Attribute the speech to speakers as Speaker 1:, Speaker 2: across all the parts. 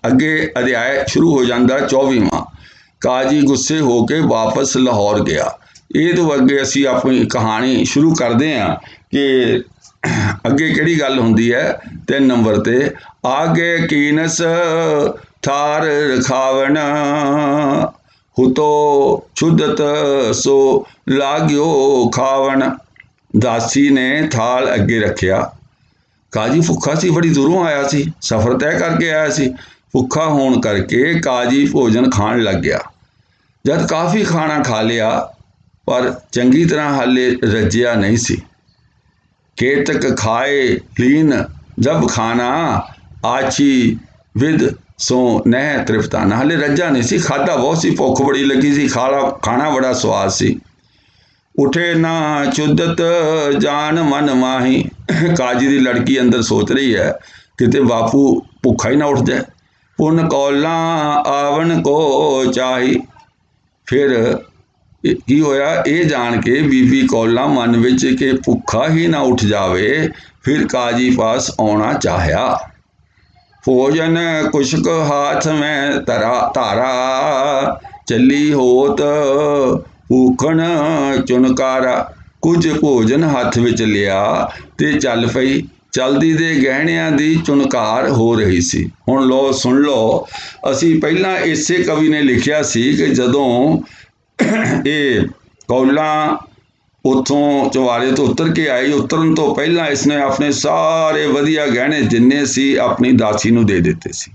Speaker 1: अगे अध्याय शुरू हो जाता 24वां। काजी गुस्से होके वापस लाहौर गया। ये तो अगे असी अपनी कहानी शुरू करते हैं कि अगे किहड़ी गल हुंदी है। 3 नंबर ते आगे कीनस थार रखावण हुतो छुदत सो लाग्यो खावण। दासी ने थाल अगे रखिया। काजी भुखा सी, बड़ी दूरों आया सी, सफ़र तय करके आया सी। भुखा होने करके काजी भोजन खाण लग गया। जद काफ़ी खाना खा लिया पर चंगी तरह हाले रजिया नहीं सी। केतक खाए लीन जब खाना आछी विद सो नह तृप्ताना। हाले रजा नहीं सी, खाधा बहुत सी, भुख बड़ी लगी सी, खाना बड़ा स्वाद सी। उठे ना चुदत जान मन माही। काजी दी लड़की अंदर सोच रही है किते बापू भुखा ही ना उठ जाए। पुन कौला आवन को चाही। फिर की होया, ये जान के बीबी कौला मन विच के भुखा ही ना उठ जावे, फिर काजी पास आना चाहया। भोजन कुशक हाथ में तारा चली होत भूखण चुनकारा। कुछ भोजन हथ विच लिया ते चल पई। चलदी दे गहणियां दी चुनकार हो रही सी। हुण लो सुन लो, असी पहला इसे कवि ने लिखिया सी कि जदों ये कौला उतों चवारे तो उतर के आई, उतरन तो पहला इसने अपने सारे वधिया गहने जिन्ने सी अपनी दासी नूं दे दिते सी।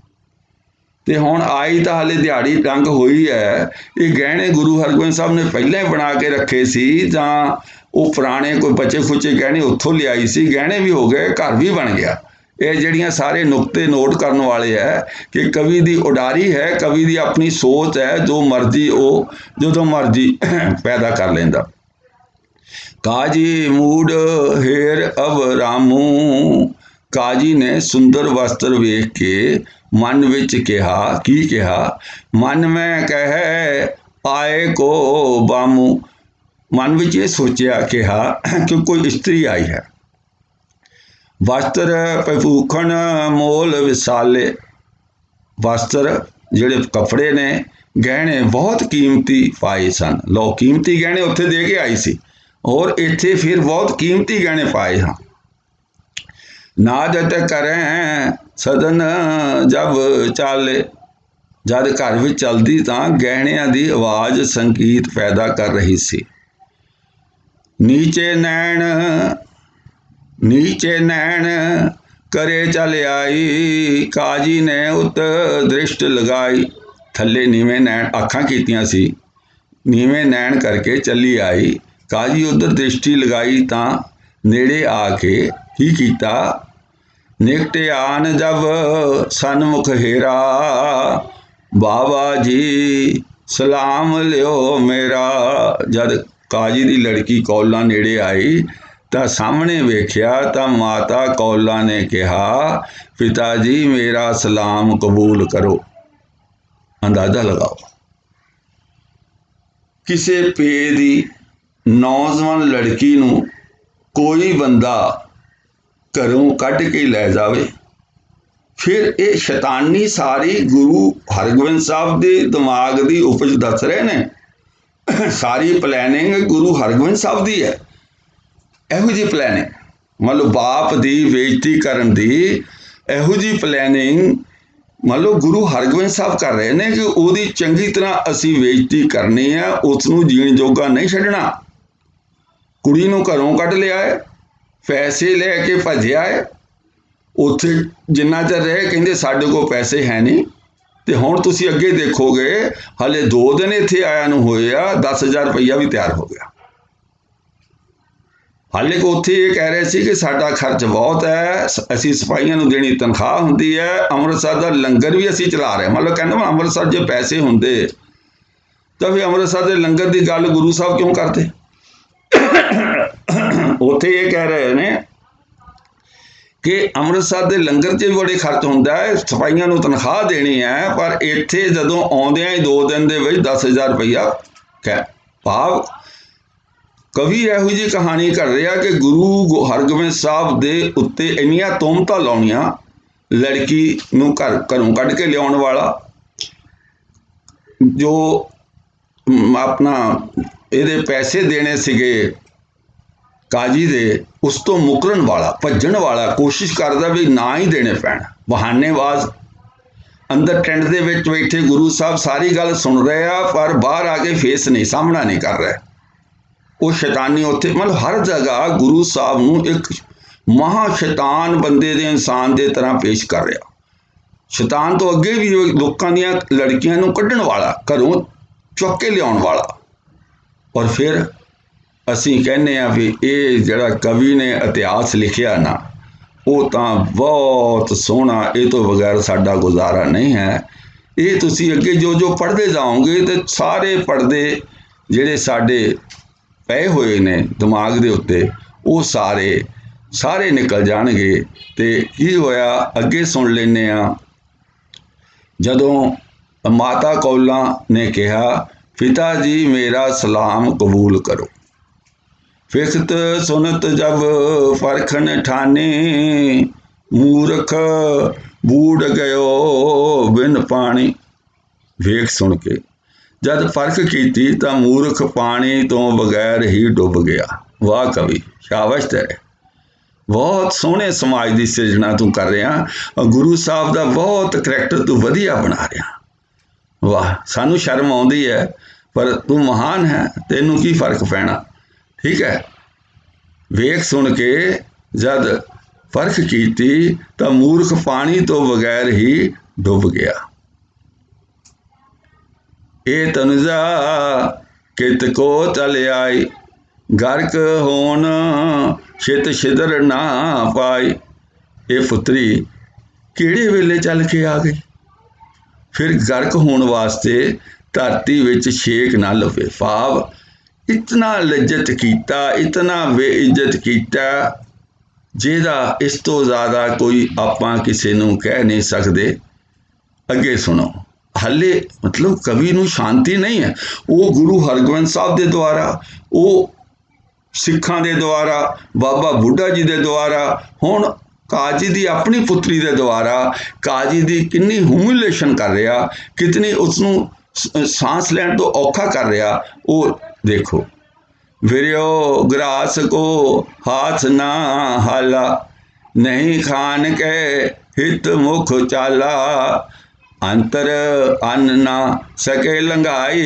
Speaker 1: ते हुण आई तो हाले दिहाड़ी टंग हुई है। ये गहने गुरु हरगोबिंद साहब ने पहले ही बना के रखे सी जां वो पुराने कोई बचे खुचे गहने उत्थों लियाई सी। गहने भी हो गए, घर भी बन गया। ये ਜਿਹੜੀਆਂ सारे नुकते नोट करने वाले है कि कवि की उडारी है, कवि की अपनी सोच है, जो मर्जी वो जो मर्जी पैदा कर लेंदा। काजी मूड हेर अब रामू। काजी ने सुंदर वस्त्र वेख के मन विच कहा, की कहा, मन में कह आए को बामू। मन विच ये सोचिया कहा कि कोई स्त्री आई है। वस्त्र भूखण मोल विसाले। वस्त्र जिहड़े कपड़े ने गहने बहुत कीमती पाए सन। लो कीमती गहने उत्थे दे के आई सी और इत्थे फिर बहुत कीमती गहने पाए हाँ। नादत करें सदन जब चाले। जद घर विच चलदी तां गहणियां दी आवाज़ संगीत पैदा कर रही सी। नीचे नैन करे चल आई। काजी ने उत दृष्ट लगाई। थले नीवें नैन अखां कीतियां सी, नीवें नैन करके चली आई। काजी उधर दृष्टि लगाई तां नेड़े आके ही कीता। निकटे आन जब सन्मुख हेरा, बाबा जी सलाम लियो मेरा। जद काजी दी लड़की कौला नेड़े आई ਤਾਂ ਸਾਹਮਣੇ ਵੇਖਿਆ ਤਾਂ ਮਾਤਾ ਕੌਲਾ ਨੇ ਕਿਹਾ, ਪਿਤਾ ਜੀ ਮੇਰਾ ਸਲਾਮ ਕਬੂਲ ਕਰੋ। ਅੰਦਾਜ਼ਾ ਲਗਾਓ, ਕਿਸੇ ਪੇ ਦੀ ਨੌਜਵਾਨ ਲੜਕੀ ਨੂੰ ਕੋਈ ਬੰਦਾ ਘਰੋਂ ਕੱਢ ਕੇ ਲੈ ਜਾਵੇ। ਫਿਰ ਇਹ ਸ਼ੈਤਾਨੀ ਸਾਰੀ ਗੁਰੂ ਹਰਗੋਬਿੰਦ ਸਾਹਿਬ ਦੇ ਦਿਮਾਗ ਦੀ ਉਪਜ ਦੱਸ ਰਹੇ ਨੇ। ਸਾਰੀ ਪਲੈਨਿੰਗ ਗੁਰੂ ਹਰਗੋਬਿੰਦ ਸਾਹਿਬ ਦੀ ਹੈ। ਇਹੋ ਜਿਹੀ ਪਲੈਨਿੰਗ, ਮੰਨ ਲਓ ਬਾਪ ਦੀ ਬੇਇੱਜ਼ਤੀ ਕਰਨ ਦੀ ਇਹੋ ਜਿਹੀ ਪਲੈਨਿੰਗ ਮੰਨ ਲਓ ਗੁਰੂ ਹਰਗੋਬਿੰਦ ਸਾਹਿਬ ਕਰ ਰਹੇ ਨੇ ਕਿ ਉਹਦੀ ਚੰਗੀ ਤਰ੍ਹਾਂ ਅਸੀਂ ਬੇਇੱਜ਼ਤੀ ਕਰਨੀ ਹੈ, ਉਸ ਨੂੰ ਜੀਣ ਜੋਗਾ ਨਹੀਂ ਛੱਡਣਾ। ਕੁੜੀ ਨੂੰ ਘਰੋਂ ਕੱਢ ਲਿਆ ਹੈ, ਪੈਸੇ ਲੈ ਕੇ ਭੱਜਿਆ ਹੈ। ਉੱਥੇ ਜਿੰਨਾ ਚਿਰ ਰਹੇ ਕਹਿੰਦੇ ਸਾਡੇ ਕੋਲ ਪੈਸੇ ਹੈ ਨਹੀਂ। ਤੇ ਹੁਣ ਤੁਸੀਂ ਅੱਗੇ ਦੇਖੋਗੇ ਹਾਲੇ 2 ਦਿਨ ਇੱਥੇ ਆਇਆ ਨੂੰ ਹੋਏ ਆ, 10,000 ਰੁਪਈਆ ਵੀ ਤਿਆਰ ਹੋ ਗਿਆ। ਹਾਲੇ ਕੋ ਉੱਥੇ ਇਹ ਕਹਿ ਰਹੇ ਸੀ ਕਿ ਸਾਡਾ ਖਰਚ ਬਹੁਤ ਹੈ, ਅਸੀਂ ਸਿਪਾਹੀਆਂ ਨੂੰ ਦੇਣੀ ਤਨਖਾਹ ਹੁੰਦੀ ਹੈ, ਅੰਮ੍ਰਿਤਸਰ ਦਾ ਲੰਗਰ ਵੀ ਅਸੀਂ ਚਲਾ ਰਹੇ। ਮਤਲਬ ਕਹਿੰਦਾ ਮੈਂ ਅੰਮ੍ਰਿਤਸਰ ਜੇ ਪੈਸੇ ਹੁੰਦੇ ਤਾਂ ਫਿਰ ਅੰਮ੍ਰਿਤਸਰ ਦੇ ਲੰਗਰ ਦੀ ਗੱਲ ਗੁਰੂ ਸਾਹਿਬ ਕਿਉਂ ਕਰਦੇ। ਉੱਥੇ ਇਹ ਕਹਿ ਰਹੇ ਨੇ ਕਿ ਅੰਮ੍ਰਿਤਸਰ ਦੇ ਲੰਗਰ 'ਚ ਵੀ ਬੜੇ ਖਰਚ ਹੁੰਦਾ ਹੈ, ਸਿਪਾਹੀਆਂ ਨੂੰ ਤਨਖਾਹ ਦੇਣੀ ਹੈ, ਪਰ ਇੱਥੇ ਜਦੋਂ ਆਉਂਦਿਆਂ ਹੀ 2 ਦਿਨ ਦੇ ਵਿੱਚ 10,000 ਰੁਪਈਆ ਭਾਵ ਕਵੀ ਇਹੋ ਜਿਹੀ ਕਹਾਣੀ ਕਰ ਰਿਹਾ ਕਿ ਗੁਰੂ ਹਰਗੋਬਿੰਦ ਸਾਹਿਬ ਦੇ ਉੱਤੇ ਇੰਨੀਆਂ ਤੋਹਮਤਾਂ ਲਾਉਣੀਆਂ, लड़की नूं घरों कढ़ के लियाउण वाला, जो अपना ਇਹਦੇ पैसे देने सीगे काजी दे, उस तो मुकरन वाला, भज्जण वाला, कोशिश करदा भी ना ही देने पैण, बहानेबाज। अंदर टेंट दे विच बैठे गुरु साहब सारी गल सुन रहे आ, पर बाहर आके फेस नहीं, सामना नहीं कर रहे। वो शैतानी उत्थे, मतलब हर जगह गुरु साहब नूं एक महा शैतान बंदे दे, इंसान दे तरह पेश कर रहा। शैतान तो अगे भी लोकां दीयां लड़कियां नूं कड्ढण वाला, घरों चुक के लियाउण वाला। और फिर असीं कहने आ भी ये जिहड़ा कवि ने इतिहास लिखिया ना, वो तां बहुत सोहना, ये तो बगैर साडा गुजारा नहीं है। ये तुसीं अगे जो जो पढ़ते जाओगे तो सारे पढ़दे जिहड़े साडे पए होए ने दिमाग दे उत्ते, वो सारे सारे निकल जाणगे। ते की होया अगे सुन लैने आ। जदों माता कौला ने कहा, पिता जी मेरा सलाम कबूल करो, फिख्त सुनत जब फरखन ठाने, मूर्ख बूढ़ गयो बिन पानी। वेख सुन के जद फर्क कीती तां मूर्ख पानी तो बगैर ही डुब गया। वाह कवि, शाबाश तेरे, बहुत सोहने समाज की सिरजना तू कर रहा, और गुरु साहब का बहुत करैक्टर तू वधिया बना रहा। वाह, सानू शर्म आउंदी है, पर तू महान है, तेनू की फर्क पैना। ठीक है, वेख सुन के जद फर्क कीती तां मूर्ख पानी तो बगैर ही डुब गया। ए तनुजा कित को चल आई, गर्क होन छित छिदर ना पाई। ये पुत्री किहड़े वेले चल के आ गई, फिर गर्क होने वास्ते धरती विच छेक ना लवे। भाव इतना लिज्जत कीता, इतना बेइज्जत कीता, जिहदा इस तो ज़्यादा कोई आपां किसी नूं कह नहीं सकते। अगे सुनो, हाले मतलब कवि नूं शांति नहीं है। वो गुरु हरगोबिंद साहब के द्वारा, वो सिखां दे द्वारा, बाबा बुढ़ा जी के द्वारा, हुण काजी दी अपनी पुत्री के द्वारा काजी दी कितनी ह्यूमिलेशन कर रहा, कितनी उसनूं सांस लैण तो औखा कर रहा। वो देखो, विरियो ग्रास को हाथ ना हाला, नहीं खान के हित मुख चाला, अंतर अन्न ना सके लंघाई,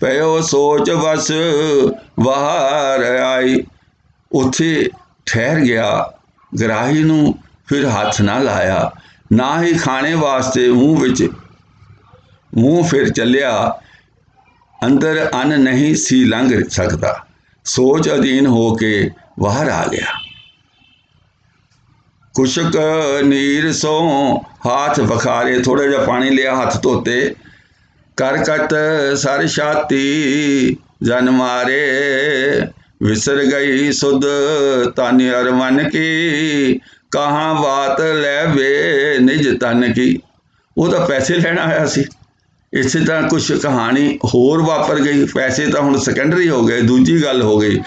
Speaker 1: पयो सोच बस बाहर आई। उत्थे ठहर गया, ग्राही नूं फिर हाथ ना लाया, ना ही खाने वास्ते मूँह फिर चलिया, अंदर अन्न नहीं सी लंघ सकता, सोच अधीन होके बाहर आ गया। कुशक नीर सो हाथ बखारे, थोड़ा जा पानी लिया, हाथ धोते, करकट सर छाती जन मारे, विसर गई सुध तन अर मन की, कहाँ बात लै वे निज तन की। वो तो पैसे लेना आया सी, इसे तरह कुछ कहानी होर वापर गई। पैसे तो हुण सैकेंडरी हो गए, दूजी गल हो गई।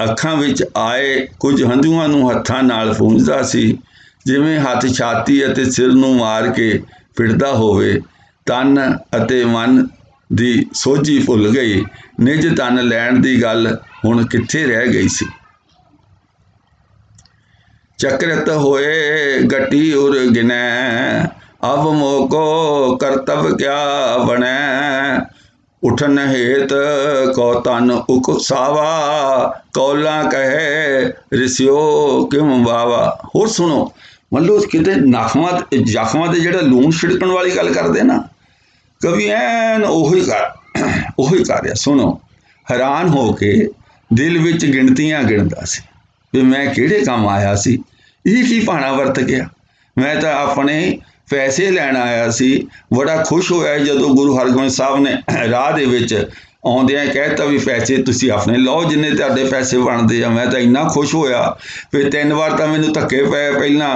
Speaker 1: ਅੱਖਾਂ ਵਿੱਚ ਆਏ ਕੁਝ ਹੰਝੂਆਂ ਨੂੰ ਹੱਥਾਂ ਨਾਲ ਪੂੰਝਦਾ ਸੀ, ਜਿਵੇਂ ਹੱਥ ਛਾਤੀ ਅਤੇ ਸਿਰ ਨੂੰ ਮਾਰ ਕੇ ਪਿੱਟਦਾ ਹੋਵੇ। ਤਨ ਅਤੇ ਮਨ ਦੀ ਸੋਝੀ ਭੁੱਲ ਗਈ, ਨਿਜ ਤਨ ਲੈਣ ਦੀ ਗੱਲ ਹੁਣ ਕਿੱਥੇ ਰਹਿ ਗਈ ਸੀ। चकृत होए गटी उर गिनै, अब मोको करतब क्या बनै, उठन हेत को तन उकसावा, कौला कहे ऋषियो किम बावा। होर सुनो, मतलब किते जख्मां ते जिहड़ा लूण छिड़कण वाली गल करदे ना, कवि ऐन ओही कर रहा। सुनो, हैरान हो के दिल विच गिणतियां गिणदा सी भी मैं किहड़े काम आया सी, ये की भाणा वरत गया। मैं तो अपने पैसे लैण आया सी। बड़ा खुश होया जदों गुरु हरगोबिंद साहब ने राह दे विच आउंदियां कहता भी पैसे तुसीं अपने लो जिन्ने तुहाडे पैसे बनदे आ। मैं तो इन्ना खुश होया, फिर 3 वार तो मैनूं धक्के पे, पहलां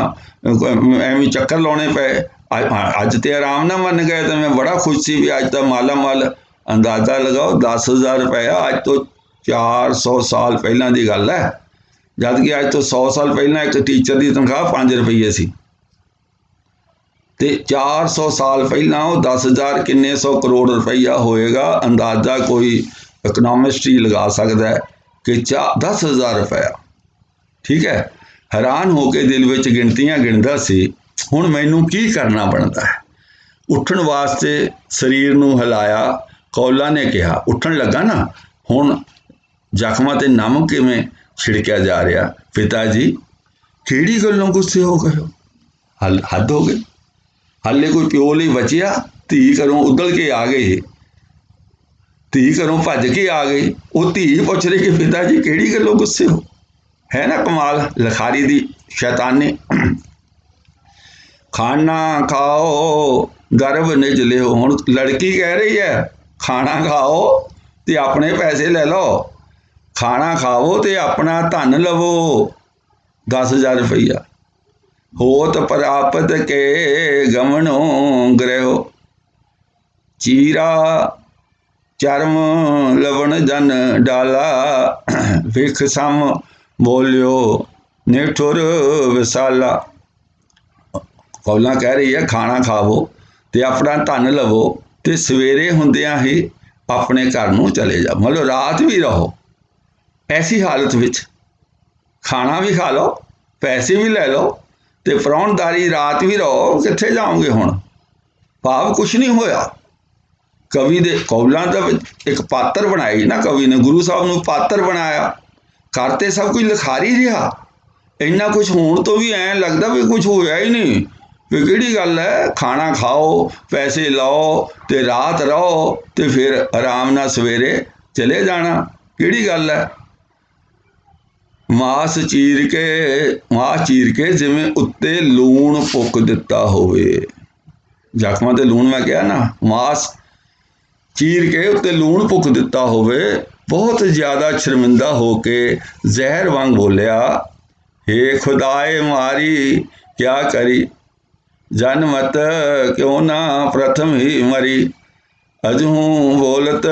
Speaker 1: एवें चक्कर लाउणे पे, अज तो आराम ना मन गए। तो मैं बड़ा खुश सी भी अज तो माला माल, अंदाजा लगाओ 10,000 रुपया अज तो 400 साल पहलां दी गल है, जबकि अज तो 100 साल पहलां एक टीचर की तनख्वाह 5 रुपये सी। ਤੇ 400 ਸਾਲ ਪਹਿਲਾਂ ਉਹ 10,000 ਕਿੰਨੇ ਸੌ ਕਰੋੜ ਰੁਪਈਆ ਹੋਏਗਾ। ਅੰਦਾਜ਼ਾ ਕੋਈ ਇਕਨੋਮਿਸਟ ਹੀ ਲਗਾ ਸਕਦਾ ਹੈ ਕਿ 10,000 ਰੁਪਇਆ। ਠੀਕ ਹੈ। हैरान होके दिल विच गिणतियां गिणदा सी, हुण मैनूं की करना बनदा है। उठण वास्ते शरीर नूं हिलाया। कौला ने कहा, उठण लगा ना, हुण जख्मां ते नम किवें छिड़किया जा रहा। पिता जी किहड़ी गल्लों गुस्से हो गए हो? हद हो गई। हाले कोई प्यो लई बचिया, धी घरों उदल के आ गई, धी घरों भज के आ गई। वो धी पुछ रही कि पिता जी किहड़ी गल्लों गुस्से हो? है ना कमाल लिखारी दी शैतानी। खाना खाओ गर्व निज लियो। हुण लड़की कह रही है खाना खाओ ते अपने पैसे ले लो, खाना खाओ ते अपना धन लवो। 10,000 रुपया होत प्राप्त के गमनो गृहो, चीरा चरम लवण जन डाला। विख सम बोलियो निठुर विसाला। कौला कह रही है खाना खावो ते अपना धन लवो ते सवेरे हुंदियां ही अपने घर नूं चले जाओ। मतलब रात भी रहो ऐसी हालत विच, खाना भी खा लो, पैसे भी ले लो ते परौणदारी रात भी रहो। कित्थे जाओगे हुण? भाव कुछ नहीं होया। कवि दे कौलां दा एक पात्र बनाई ना कवि ने, गुरु साहब नूं पात्र बनाया। करते सब कुछ लिखारी रहा, इन्ना कुछ होने तो भी ऐ लगता भी कुछ होया ही नहीं। भी किहड़ी गल है, खाना खाओ पैसे लाओ ते रात रहो ते फिर आराम नाल सवेरे चले जाना, किहड़ी गल है। मास चीर के जिवें उत्ते लूण पुक दिता होवे। जख्मां ते लूण मैं कहा ना, मास चीर के उत्ते लूण पुक दिता होवे। बहुत ज़्यादा शर्मिंदा होके जहर वांग बोलिया, हे खुदाए मारी क्या करी, जनमत क्यों ना प्रथम ही मरी। अजहूं बोलत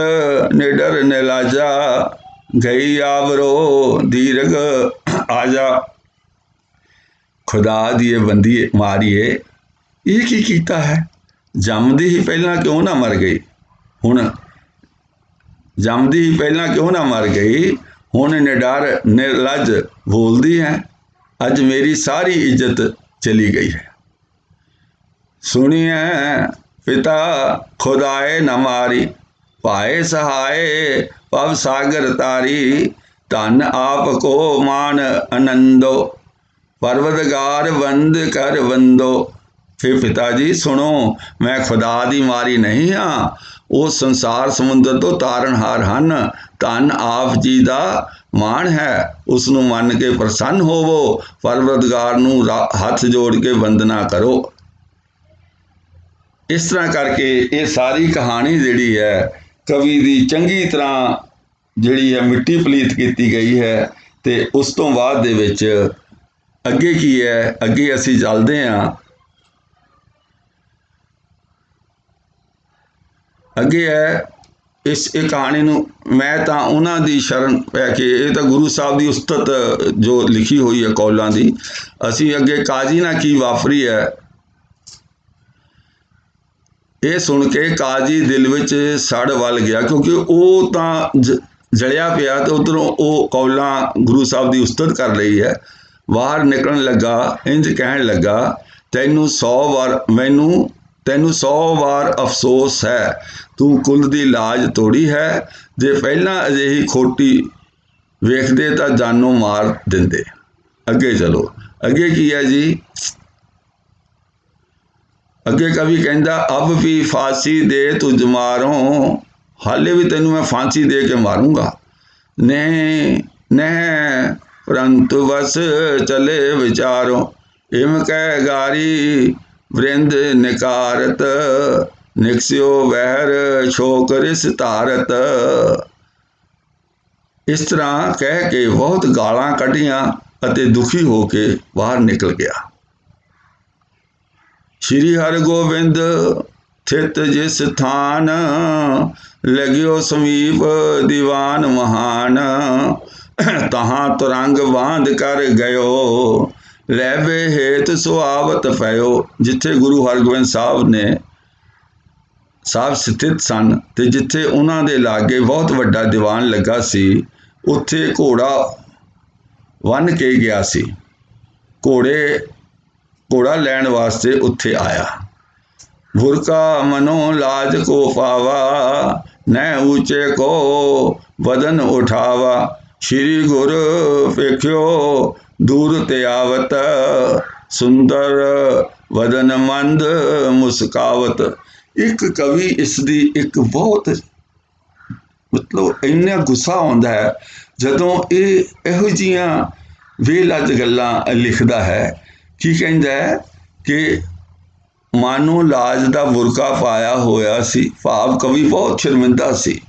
Speaker 1: निडर निलाजा, गई आवरो दीर्घ आजा। खुदा दिए बंदी मारिए, ये की कीता है? जमदी ही पहला क्यों ना मर गई। हुण जमदी ही पहला क्यों ना मर गई, हुण निडर निर्लज बोलदी है। अज मेरी सारी इज्जत चली गई है। सुनिए पिता खुदाए न मारी, पाए सहाय पव सागर तारी। धन आप को मान आनंदो, परवदगार बंद कर बंदो। फिर पिता जी सुनो, मैं खुदा दी मारी नहीं हाँ, वो संसार समुद्र तो तारणहार हन। धन आप जी दा मान है, उसनू मन के प्रसन्न होवो, परवदगार नू हथ जोड़ के वंदना करो। इस तरह करके ये सारी कहानी जिहड़ी है कवि दी चंगी तरह जिहड़ी है मिट्टी पलीत की गई है। ते उस तो बाद दे विच अगे की है, अगे असी चलते हैं। अगे है इस कहानी नूं मैं तां उन्हां दी शरण पै के, ये तो गुरु साहब की उस्तत जो लिखी हुई है कौलां दी। असी अगे काजी ना की वापरी है, ये सुन के काजी दिल विच सड़ वल गया, क्योंकि वो तां जलिया पिया तो उधरों वो कौलां गुरु साहब की उस्तत कर रही है। बाहर निकलण लगा, इंज कहण लगा, तैनू 100 वार मैनू तैनू 100 वार अफसोस है, तू कुल दी लाज तोड़ी है। जे पहला अजिही खोटी वेखदे तां जानों मार दिंदे। अगे चलो, अगे की है जी। अगे कवि कहंदा, अब भी फांसी दे तुझ मारों, हाले भी तेनू मैं फांसी दे के मारूंगा। नहीं नहीं परंतु बस चले विचारों, इम कह गारी वृंद निकारत, निकस्यो बहर छोकरिस तारत। इस तरह कह के बहुत गालां कढ़ियां अते दुखी होके बाहर निकल गया। श्री हरगोबिंद थित जिस थान, लगियो समीप दीवान महान। तहाँ तुरंग बांध कर गयो, लैबे हेत सुहावत पयो। जिथे गुरु हरगोबिंद साहब ने साहब स्थित सन ते जिथे उन्हां दे लागे बहुत वड्डा दीवान लगा सी, उत्थे घोड़ा बन के गया सी। घोड़ा लैण वास्ते उत्थे आया। बुरका मनो लाज को पावा, न ऊंचे को बदन उठावा। श्री गुर पेख्यो दूर ते आवत, सुंदर वदन मंद मुस्कावत। एक कवि इसदी एक बहुत मतलब इन्ना गुस्सा आउंदा है जदों इहो जिहियां बेलज गल्लां लिखदा है। की कहंदा है कि मानो लाज दा बुरका पाया होया सी, भाव कवि बहुत शर्मिंदा सी,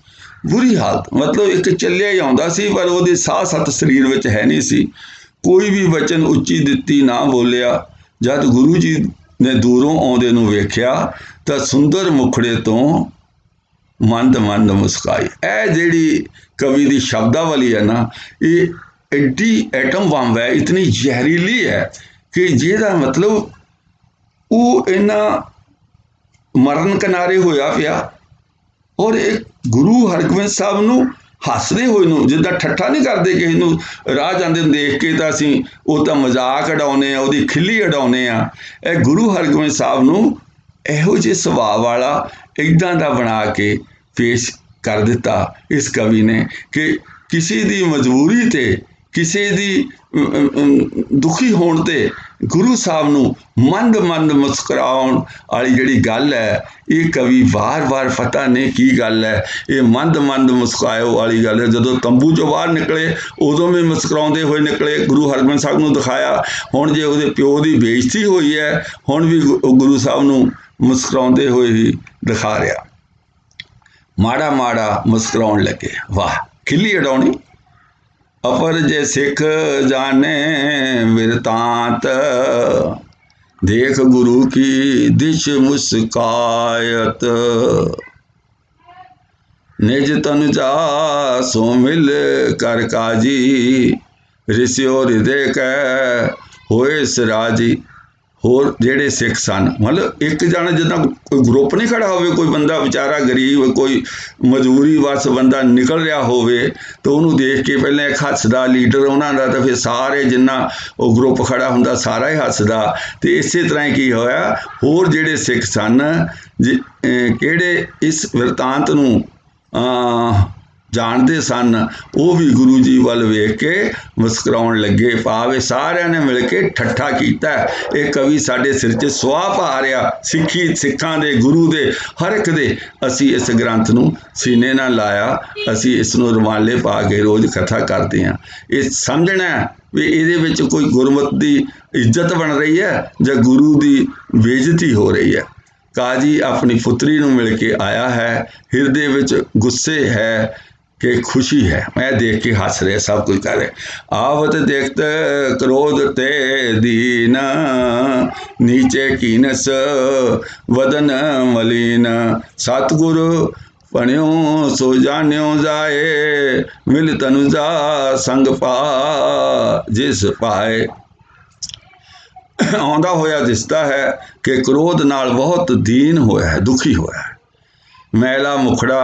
Speaker 1: बुरी हालत, मतलब एक चलिया ही आउंदा सी पर उहदे साह सत शरीर विच है नहीं सी। कोई भी वचन उच्ची दित्ती ना बोलिया। जद गुरु जी ने दूरों आउंदे नूं वेख्या तां सुंदर मुखड़े तो मंद मंद मुस्काई। ए जिहड़ी कवि दी शब्दावली है ना, ये एड्डी एटम बंब है, इतनी जहरीली है कि जिहदा मतलब वो इन्ना मरण किनारे होया पिया और एक गुरु हरगोबिंद साहब नूं हसदे होए नूं, जिद्दां ठट्ठा नहीं करदे किसी नूं राह जांदे देख के तां असीं वो तां मजाक उडाउने आ, उहदी खिल्ली उडाउने आ। ਇਹ गुरु हरगोबिंद साहब नूं ਇਹੋ ਜਿਹੇ ਸੁਭਾਅ ਵਾਲਾ इदां दा बना के पेश कर दिता इस कवि ने कि किसी दी मजबूरी ते किसी दी दुखी होण ते गुरु साहब नूं मंद मंद मुस्कुराउण वाली जिहड़ी गल है, ये कवि बार बार पता नहीं की गल है, ये मंद मंद मुस्कुराओ वाली गल है। जदों तंबू चों बाहर निकले उदों भी मुस्कुराउंदे होए निकले, गुरु हरगोबिंद साहब नूं दिखाया। हुण जे उहदे प्यो दी बेइज्जती होई है, हुण भी गुरु साहब नूं मुस्कुराउंदे होए ही दिखा रहा। माड़ा माड़ा मुस्कुराउण लगे, वाह खिल्ली उडाउणी। अपर जे सिख जाने बिरतांत, देख गुरु की दिश मुस्कायत। निज तनुजा सो मिल कर काजी, ऋषियो हृदय कै होए सिराजी। होर जेड़े सिख सन, मतलब एक जन जिदा कोई ग्रुप नहीं खड़ा होवे, कोई बंदा बेचारा गरीब कोई मजबूरी बस बंदा निकल रहा होवे तो उन्होंने देख के पहले एक हसदा लीडर उन्होंने दा, तो फिर सारे जिन्ना वो ग्रुप खड़ा हुंदा सारा ही हसदा। तो इस तरह की होया होर जेड़े सिख सन किहड़े इस वृतांत नूं जानते सन, वो भी गुरु जी वाल वेख के मुस्कुराउण लगे। भावे सारिਆਂ ने मिल के ठट्ठा कीता। ये कवि साडे सिर 'च सुआह पा रहा, सिੱਖੀ सिखां दे गुरु दे हर एक दे। असी इस ग्रंथ नूं सीने नाल लाया, असी इस नूं रुमाले पा के रोज़ कथा करते हैं। ये समझना भी इहदे विच कोई गुरमत दी इज्जत बन रही है जां गुरु दी बेइज्जती हो रही है। काजी अपनी पुत्री नूं मिल के आया है, हिरदे विच गुस्से है कि खुशी है। मैं देख के हस रहे, सब कुछ कर रहे। आवत देखत क्रोध ते दीन, नीचे कीनस वदन मलीन। सतगुरु पढ़ियो सो जान्यो जाए, मिल तनुजा संग पा जिस पाए। आउंदा होया दिसदा है कि क्रोध नाल बहुत दीन होया है, दुखी होया है। मैला मुखड़ा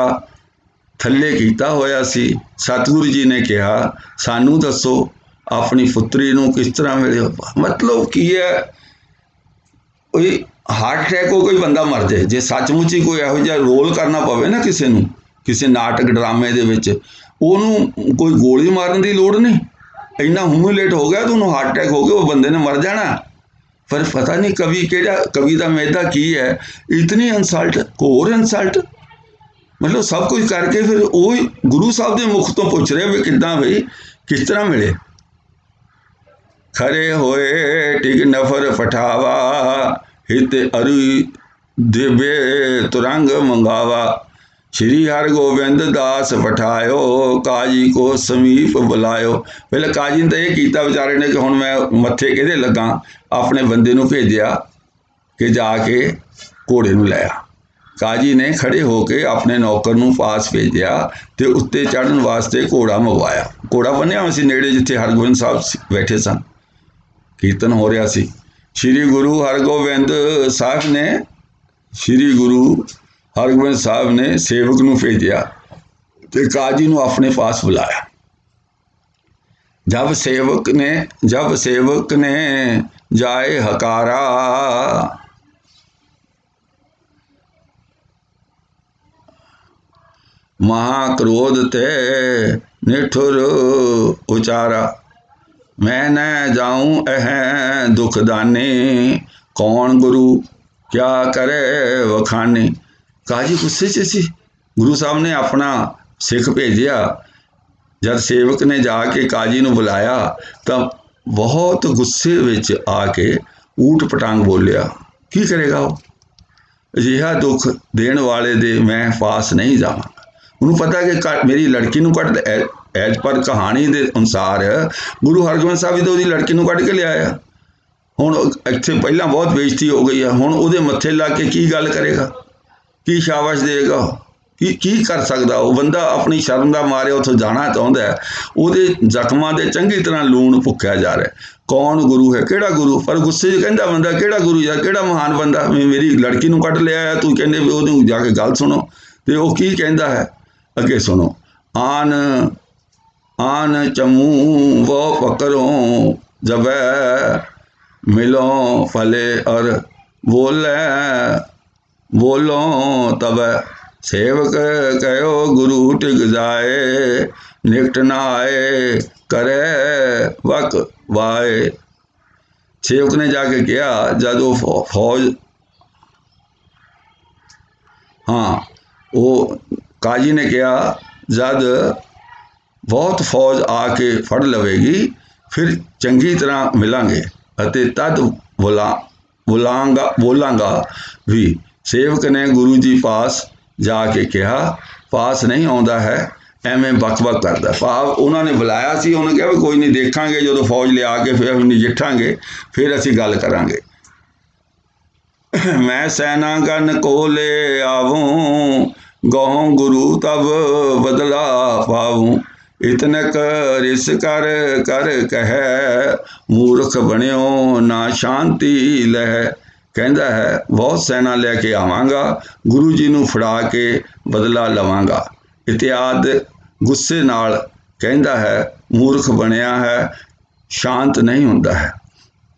Speaker 1: थल्ले कीता होया सी। सतगुरु जी ने कहा सानू दसो अपनी पुत्री नूं किस तरह मिले। मतलब की है, कोई हार्ट अटैक हो कोई बंदा मर जाए, जे सचमुच ही कोई इहो जिहा रोल करना पवे ना किसी नूं, किसी नाटक ड्रामे दे विच, ओनूं कोई गोली मारन की लोड़ नहीं। इन्ना ह्यूमिलेट हो गया तो उन्होंने हार्ट अटैक हो गया, वो बंदे ने मर जाना। पर पता नहीं कवि केड़ा, कवि का मेधा की है, इतनी इंसल्ट, होर इंसल्ट, मतलब सब कुछ करके फिर वो गुरु साहब के मुख तो पूछ रहे भी किद्दां बई किस तरह मिले। खरे होए टिक नफर पठावा, हित अरुई दिव्य तुरंग मंगावा। श्री हरगोबिंद दास पठायो, काजी को समीप बुलायो। पहले काजी ने तो यह किया बेचारे ने कि हुण मैं मत्थे किहदे लगा, अपने बंदे नूं भेजिया कि जाके घोड़े नूं लै आ। काजी ने खड़े होके अपने नौकर नूं पास भेजिया ते उत्ते चढ़न वास्ते घोड़ा मंगवाया। घोड़ा बन्निया होया सी नेड़े जिथे हरगोबिंद साहब बैठे सन। ਕੀਰਤਨ ਹੋ ਰਿਹਾ ਸੀ। ਸ੍ਰੀ ਗੁਰੂ ਹਰਗੋਬਿੰਦ ਸਾਹਿਬ ਨੇ ਸੇਵਕ ਨੂੰ ਭੇਜਿਆ ਤੇ ਕਾਜੀ ਨੂੰ ਆਪਣੇ ਪਾਸ ਬੁਲਾਇਆ। जब सेवक ने जाए हकारा, महाक्रोध ते निठुर उचारा, मैं न जाऊं एह दुखदानी, कौन गुरु क्या करे वखानी। काजी गुस्से च सी। गुरु साहब ने अपना सिख भेजिया। जब सेवक ने जाके काजी ਨੂੰ बुलाया ਤਾਂ बहुत गुस्से ਵਿੱਚ ਆ ਕੇ ਊਟ ਪਟਾਂਗ ਬੋਲਿਆ। ਕੀ ਕਰੇਗਾ ਉਹ? ਅਜਿਹਾ ਦੁੱਖ ਦੇਣ ਵਾਲੇ ਦੇ ਮੈਂ ਪਾਸ ਨਹੀਂ ਜਾਵਾਂਗਾ। ਉਹਨੂੰ ਪਤਾ ਕਿ ਮੇਰੀ ਲੜਕੀ ਨੂੰ ਕੱਢ ਐਜ ਪਰ ਕਹਾਣੀ ਦੇ ਅਨੁਸਾਰ ਗੁਰੂ ਹਰਗੋਬਿੰਦ ਸਾਹਿਬ ਜੀ ਤਾਂ ਉਹਦੀ ਲੜਕੀ ਨੂੰ ਕੱਢ ਕੇ ਲਿਆਇਆ। ਹੁਣ ਇੱਥੇ ਪਹਿਲਾਂ ਬਹੁਤ ਬੇਇੱਜ਼ਤੀ ਹੋ ਗਈ ਆ, ਹੁਣ ਉਹਦੇ ਮੱਥੇ ਲੱਗ ਕੇ ਕੀ ਗੱਲ ਕਰੇਗਾ? ਕੀ ਸ਼ਾਬਾਸ਼ ਦੇਗਾ? ਕੀ ਕਰ ਸਕਦਾ ਉਹ ਬੰਦਾ? ਆਪਣੀ ਸ਼ਰਮ ਦਾ ਮਾਰੇ ਉੱਥੋਂ ਜਾਣਾ ਚਾਹੁੰਦਾ, ਉਹਦੇ ਜ਼ਖਮਾਂ ਦੇ ਚੰਗੀ ਤਰ੍ਹਾਂ ਲੂਣ ਭੁੱਕਿਆ ਜਾ ਰਿਹਾ। ਕੌਣ ਗੁਰੂ ਹੈ? ਕਿਹੜਾ ਗੁਰੂ? ਪਰ ਗੁੱਸੇ 'ਚ ਕਹਿੰਦਾ ਬੰਦਾ, ਕਿਹੜਾ ਗੁਰੂ ਯਾਰ, ਕਿਹੜਾ ਮਹਾਨ ਬੰਦਾ? ਮੇਰੀ ਲੜਕੀ ਨੂੰ ਕੱਢ ਲਿਆ, ਤੂੰ ਕਹਿੰਦੇ ਵੀ ਉਹਨੂੰ ਜਾ ਕੇ ਗੱਲ ਸੁਣੋ। ਤੇ ਉਹ ਕੀ ਕਹਿੰਦਾ ਹੈ ਅੱਗੇ ਸੁਣੋ। ਆਨ ਚਮੂ ਵੋ ਪਕਰੋਂ ਜਬੈ ਮਿਲੋ ਫਲੇ ਔਰ बोलो तब सेवक कहो गुरु टिक जाए, निकट न आए करे वक वाए। सेवक ने जाके कहा जब वो फौज, हाँ वो काजी ने कहा जद बहुत फौज आके फड़ लवेगी फिर चंगी तरह मिलांगे अते तद बोलांगा भी। सेवक ने गुरु जी पास जाके कहा पास नहीं आउंदा है, ਐਵੇਂ ਬਕ-ਬਕ ਕਰਦਾ। ਭਾਵ ਉਹਨਾਂ ਨੇ ਬੁਲਾਇਆ ਸੀ, ਉਹਨੇ ਕਿਹਾ ਵੀ ਕੋਈ ਨਹੀਂ, ਦੇਖਾਂਗੇ ਜਦੋਂ ਫੌਜ ਲਿਆ ਕੇ ਫਿਰ ਅਸੀਂ ਨਜਿੱਠਾਂਗੇ, ਫਿਰ ਅਸੀਂ ਗੱਲ ਕਰਾਂਗੇ। ਮੈਂ ਸੈਨਾਗਨ ਕੋਲੇ ਆਵੂੰ, ਗਹੁ ਗੁਰੂ ਤਬ ਬਦਲਾ ਪਾਵੂੰ। ਇਤਨਕ ਰਿਸ ਕਰ ਕਹਿ, ਮੂਰਖ ਬਣਿਓ ਨਾ ਸ਼ਾਂਤੀ ਲਹਿ। ਕਹਿੰਦਾ ਹੈ ਬਹੁਤ ਸੈਨਾ ਲੈ ਕੇ ਆਵਾਂਗਾ, ਗੁਰੂ ਜੀ ਨੂੰ ਫੜਾ ਕੇ ਬਦਲਾ ਲਵਾਂਗਾ ਇਤਿਆਦ। ਗੁੱਸੇ ਨਾਲ ਕਹਿੰਦਾ ਹੈ ਮੂਰਖ ਬਣਿਆ ਹੈ, ਸ਼ਾਂਤ ਨਹੀਂ ਹੁੰਦਾ ਹੈ।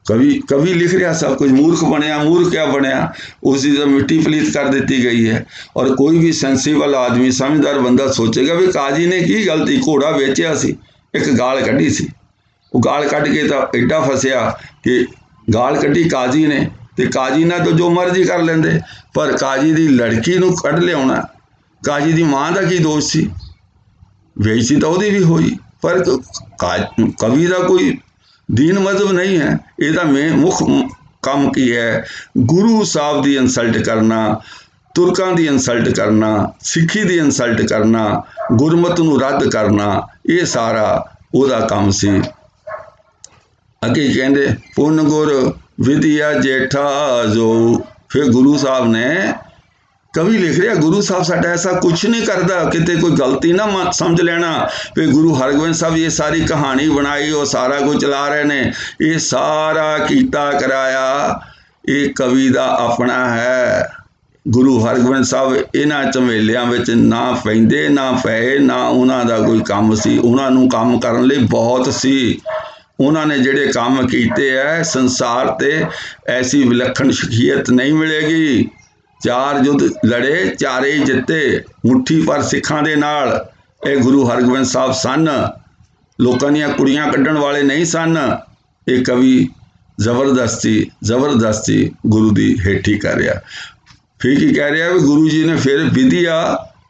Speaker 1: ਕਵੀ ਲਿਖ ਰਿਹਾ ਸਭ ਕੁਝ। ਮੂਰਖ ਬਣਿਆ, ਮੂਰਖ ਕਿਆ ਬਣਿਆ? ਉਸ ਦੀ ਤਾਂ ਮਿੱਟੀ ਪਲੀਤ ਕਰ ਦਿੱਤੀ ਗਈ ਹੈ। ਔਰ ਕੋਈ ਵੀ ਸੈਂਸੀਬਲ ਆਦਮੀ, ਸਮਝਦਾਰ ਬੰਦਾ ਸੋਚੇਗਾ ਵੀ ਕਾਜੀ ਨੇ ਕੀ ਗਲਤੀ? ਘੋੜਾ ਵੇਚਿਆ ਸੀ, ਇੱਕ ਗਾਲ ਕੱਢੀ ਸੀ, ਉਹ ਗਾਲ ਕੱਢ ਕੇ ਤਾਂ ਐਡਾ ਫਸਿਆ ਕਿ ਗਾਲ ਕੱਢੀ ਕਾਜੀ ਨੇ, ਤੇ ਕਾਜੀ ਨਾਲ ਤਾਂ ਜੋ ਮਰਜ਼ੀ ਕਰ ਲੈਂਦੇ, ਪਰ ਕਾਜੀ ਦੀ ਲੜਕੀ ਨੂੰ ਕੱਢ ਲਿਆਉਣਾ, ਕਾਜੀ ਦੀ ਮਾਂ ਦਾ ਕੀ ਦੋਸ਼ ਸੀ? ਬੇਇੱਜ਼ਤੀ ਤਾਂ ਉਹਦੀ ਵੀ ਹੋਈ, ਪਰ ਕਵੀ ਦਾ ਕੋਈ ਦੀਨ ਮਜ਼ਹਬ ਨਹੀਂ ਹੈ। ਇਹਦਾ ਮੁੱਖ ਕੰਮ ਕੀ ਹੈ? ਗੁਰੂ ਸਾਹਿਬ ਦੀ ਇਨਸਲਟ ਕਰਨਾ, ਤੁਰਕਾਂ ਦੀ ਇਨਸਲਟ ਕਰਨਾ, ਸਿੱਖੀ ਦੀ ਇਨਸਲਟ ਕਰਨਾ, ਗੁਰਮਤ ਨੂੰ ਰੱਦ ਕਰਨਾ, ਇਹ ਸਾਰਾ ਉਹਦਾ ਕੰਮ ਸੀ। ਅੱਗੇ ਕਹਿੰਦੇ ਪੁੰਨ ਗੁਰ ਵਿਦਿਆ ਜੇਠਾ ਜੋ। ਫਿਰ ਗੁਰੂ ਸਾਹਿਬ ਨੇ, ਕਵੀ ਲਿਖ ਰਿਹਾ ਗੁਰੂ ਸਾਹਿਬ ਸਾਡਾ ਐਸਾ ਕੁਛ ਨਹੀਂ ਕਰਦਾ, ਕਿਤੇ ਕੋਈ ਗਲਤੀ ਨਾ ਸਮਝ ਲੈਣਾ ਵੀ ਗੁਰੂ ਹਰਗੋਬਿੰਦ ਸਾਹਿਬ ਇਹ ਸਾਰੀ ਕਹਾਣੀ ਬਣਾਈ, ਉਹ ਸਾਰਾ ਕੁਝ ਚਲਾ ਰਹੇ ਨੇ। ਇਹ ਸਾਰਾ ਕੀਤਾ ਕਰਾਇਆ ਇਹ ਕਵੀ ਦਾ ਆਪਣਾ ਹੈ। ਗੁਰੂ ਹਰਗੋਬਿੰਦ ਸਾਹਿਬ ਇਹਨਾਂ ਝਮੇਲਿਆਂ ਵਿੱਚ ਨਾ ਪੈਂਦੇ, ਨਾ ਪਏ, ਨਾ ਉਹਨਾਂ ਦਾ ਕੋਈ ਕੰਮ ਸੀ। ਉਹਨਾਂ ਨੂੰ ਕੰਮ ਕਰਨ ਲਈ ਬਹੁਤ ਸੀ। ਉਹਨਾਂ ਨੇ ਜਿਹੜੇ ਕੰਮ ਕੀਤੇ ਹੈ, ਸੰਸਾਰ ਤੇ ਐਸੀ ਵਿਲੱਖਣ ਸ਼ਖਸੀਅਤ ਨਹੀਂ ਮਿਲੇਗੀ। 4 ਯੁੱਧ ਲੜੇ, ਚਾਰੇ ਜਿੱਤੇ, ਮੁੱਠੀ ਪਰ ਸਿੱਖਾਂ ਦੇ ਨਾਲ। ਇਹ ਗੁਰੂ ਹਰਗੋਬਿੰਦ ਸਾਹਿਬ ਸਨ, ਲੋਕਾਂ ਦੀਆਂ ਕੁੜੀਆਂ ਕੱਢਣ ਵਾਲੇ ਨਹੀਂ ਸਨ। ਇਹ ਕਵੀ ਜ਼ਬਰਦਸਤੀ ਗੁਰੂ ਦੀ ਹੇਠੀ ਕਰ ਰਿਹਾ। ਫਿਰ ਕੀ ਕਹਿ ਰਿਹਾ ਵੀ ਗੁਰੂ ਜੀ ਨੇ ਫਿਰ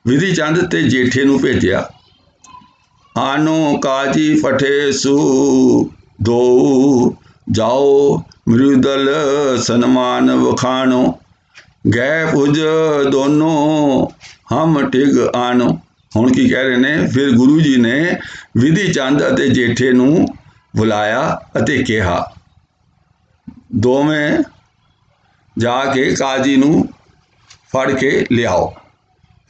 Speaker 1: ਵਿਧੀ ਚੰਦ ਤੇ ਜੇਠੇ ਨੂੰ ਭੇਜਿਆ। ਆਨੋ ਕਾਜੀ ਪਠੇ ਸੂ ਦੋ, ਜਾਓ ਮ੍ਰਿਦਲ ਸਨਮਾਨ ਵਖਾਣੋ, ਗੈ ਪੁਜ ਦੋਨੋਂ ਹਮ ਟਿਗ ਆਣੋ। ਹੁਣ ਕੀ ਕਹਿ ਰਹੇ ਨੇ? ਫਿਰ ਗੁਰੂ ਜੀ ਨੇ ਵਿਧੀ ਚੰਦ ਅਤੇ ਜੇਠੇ ਨੂੰ ਬੁਲਾਇਆ ਅਤੇ ਕਿਹਾ ਦੋਵੇਂ ਜਾ ਕੇ ਕਾਜੀ ਨੂੰ ਫੜ ਕੇ ਲਿਆਓ।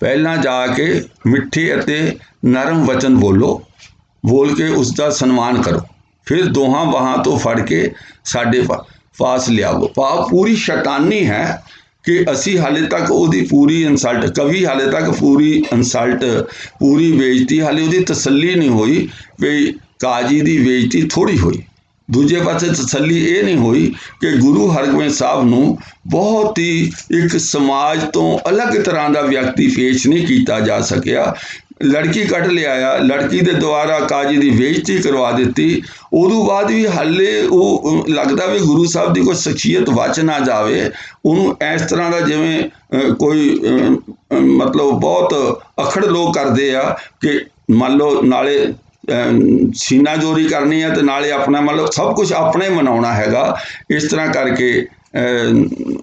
Speaker 1: ਪਹਿਲਾਂ ਜਾ ਕੇ ਮਿੱਠੇ ਅਤੇ ਨਰਮ ਵਚਨ ਬੋਲ ਕੇ ਉਸ ਦਾ ਸਨਮਾਨ ਕਰੋ, फिर दोहां बाहां तो फड़ के साडे पास लियाओ। भाव पूरी शैतानी है कि असी हाले तक ਉਹਦੀ पूरी इंसल्ट, कवि हाले तक पूरी इंसल्ट, पूरी बेइज्जती, हाले ਉਹਦੀ तसल्ली नहीं हुई भी काजी ਦੀ बेइज्जती थोड़ी हुई। दूजे पासे तसल्ली ये नहीं हुई कि गुरु हरगोबिंद साहब ਨੂੰ बहुत ही एक समाज तो अलग तरह का व्यक्ति पेश नहीं किया जा सकिया। लड़की कट लिया, लड़की के द्वारा काजी की बेइज्जती करवा दी। उदों बाद भी हाले वो लगता भी गुरु साहब की कोई शख्सियत बच ना जाए। उन्होंने इस तरह का जिमें कोई मतलब बहुत अखड़ लोग करते हैं कि मान लो नाले सीना जोरी करनी है तो नाले अपना मतलब सब कुछ अपने मनाना हैगा। इस तरह करके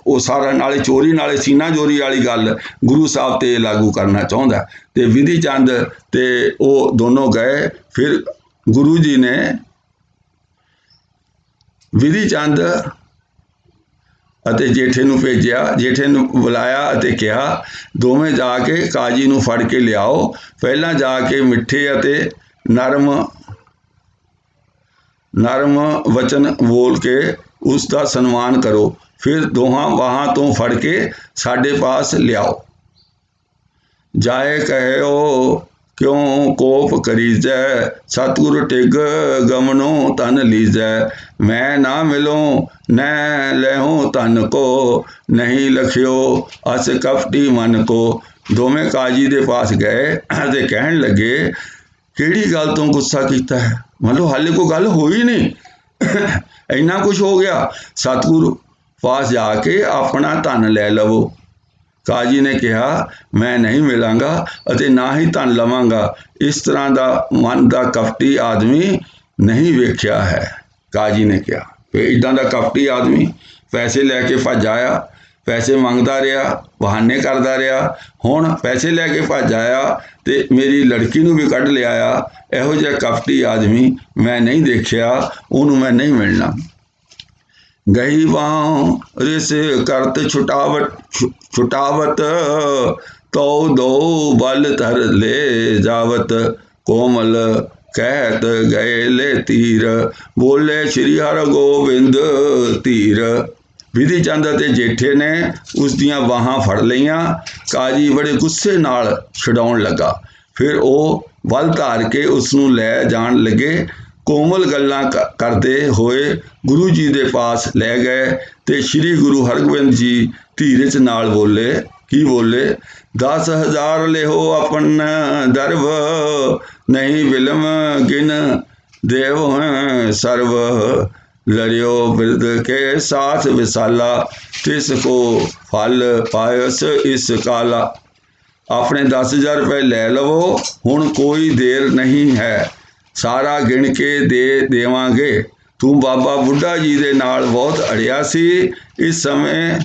Speaker 1: वो सारा नाले चोरी नाले सीना जोरी वाली गल गुरु साहब ते लागू करना चाहता। तो विधि चंद ते वो दोनों गए। फिर गुरु जी ने विधि चंद ਅਤੇ जेठे ਨੂੰ भेजिया, जेठे ਨੂੰ बुलाया ਅਤੇ कहा दोवें जाके काजी ਨੂੰ फड़ के लियाओ। पहला जाके मिठे ਅਤੇ नरम वचन बोल के उसका सन्मान करो। फिर दोहां बाहां तो फड़ के साडे पास लियाओ। जाए कहो क्यों कोप करीजै, सतगुर टिग गमनो तन लीजै। मैं ना मिलो न लहूं तन को, नहीं लखियो अस कपटी मन को। दोवें काजी दे पास गए ते कहन लगे किहड़ी गल तो गुस्सा कीता है? मतलब हाले कोई गल होई नहीं इन्ना कुछ हो गया। सतगुरु पास जाके अपना धन लै लवो। काजी ने कहा मैं नहीं मिलांगा अते ना ही धन लवांगा। इस तरह का मन का कपटी आदमी नहीं वेख्या है। काजी ने कहा फिर इदां दा कपटी आदमी पैसे लैके भज आया, पैसे मंगता रहा, बहाने करता रहा। हुण पैसे लैके भज आया तो मेरी लड़की नूं भी कढ़ लिया। इहो जिहा कपटी आदमी मैं नहीं देखिया, उहनूं मैं नहीं मिलना। गही बाँ रिस करत छुटावत, तो दो बल धर ले जावत। कोमल कहत गए ले तीर, बोले श्री हरगोबिंद तीर। विधि चंद ਅਤੇ जेठे ने उस दियां बाਹਾਂ फड़ लईਆਂ। काजी बड़े गुस्से नाल छुड़ाउण लगा। फिर ਉਹ बल धार के उसनूं लै जाण लगे। कोमल गल्लां करते हुए गुरु जी दे पास लै गए ते श्री गुरु हरगोबिंद जी धीरज नाल बोले। की बोले? 10,000 लेहो अपन दरब, नहीं बिलम गिन देव सर्व। लड़ियो बिरद के साथ विसाला, तिसको फल पायस इस काला। अपने 10,000 रुपये लै लवो, हुण कोई देर नहीं है, सारा गिण के दे देवांगे। तू बाबा बुढ़ा जी दे नाल बहुत अड़िया सी, इस समय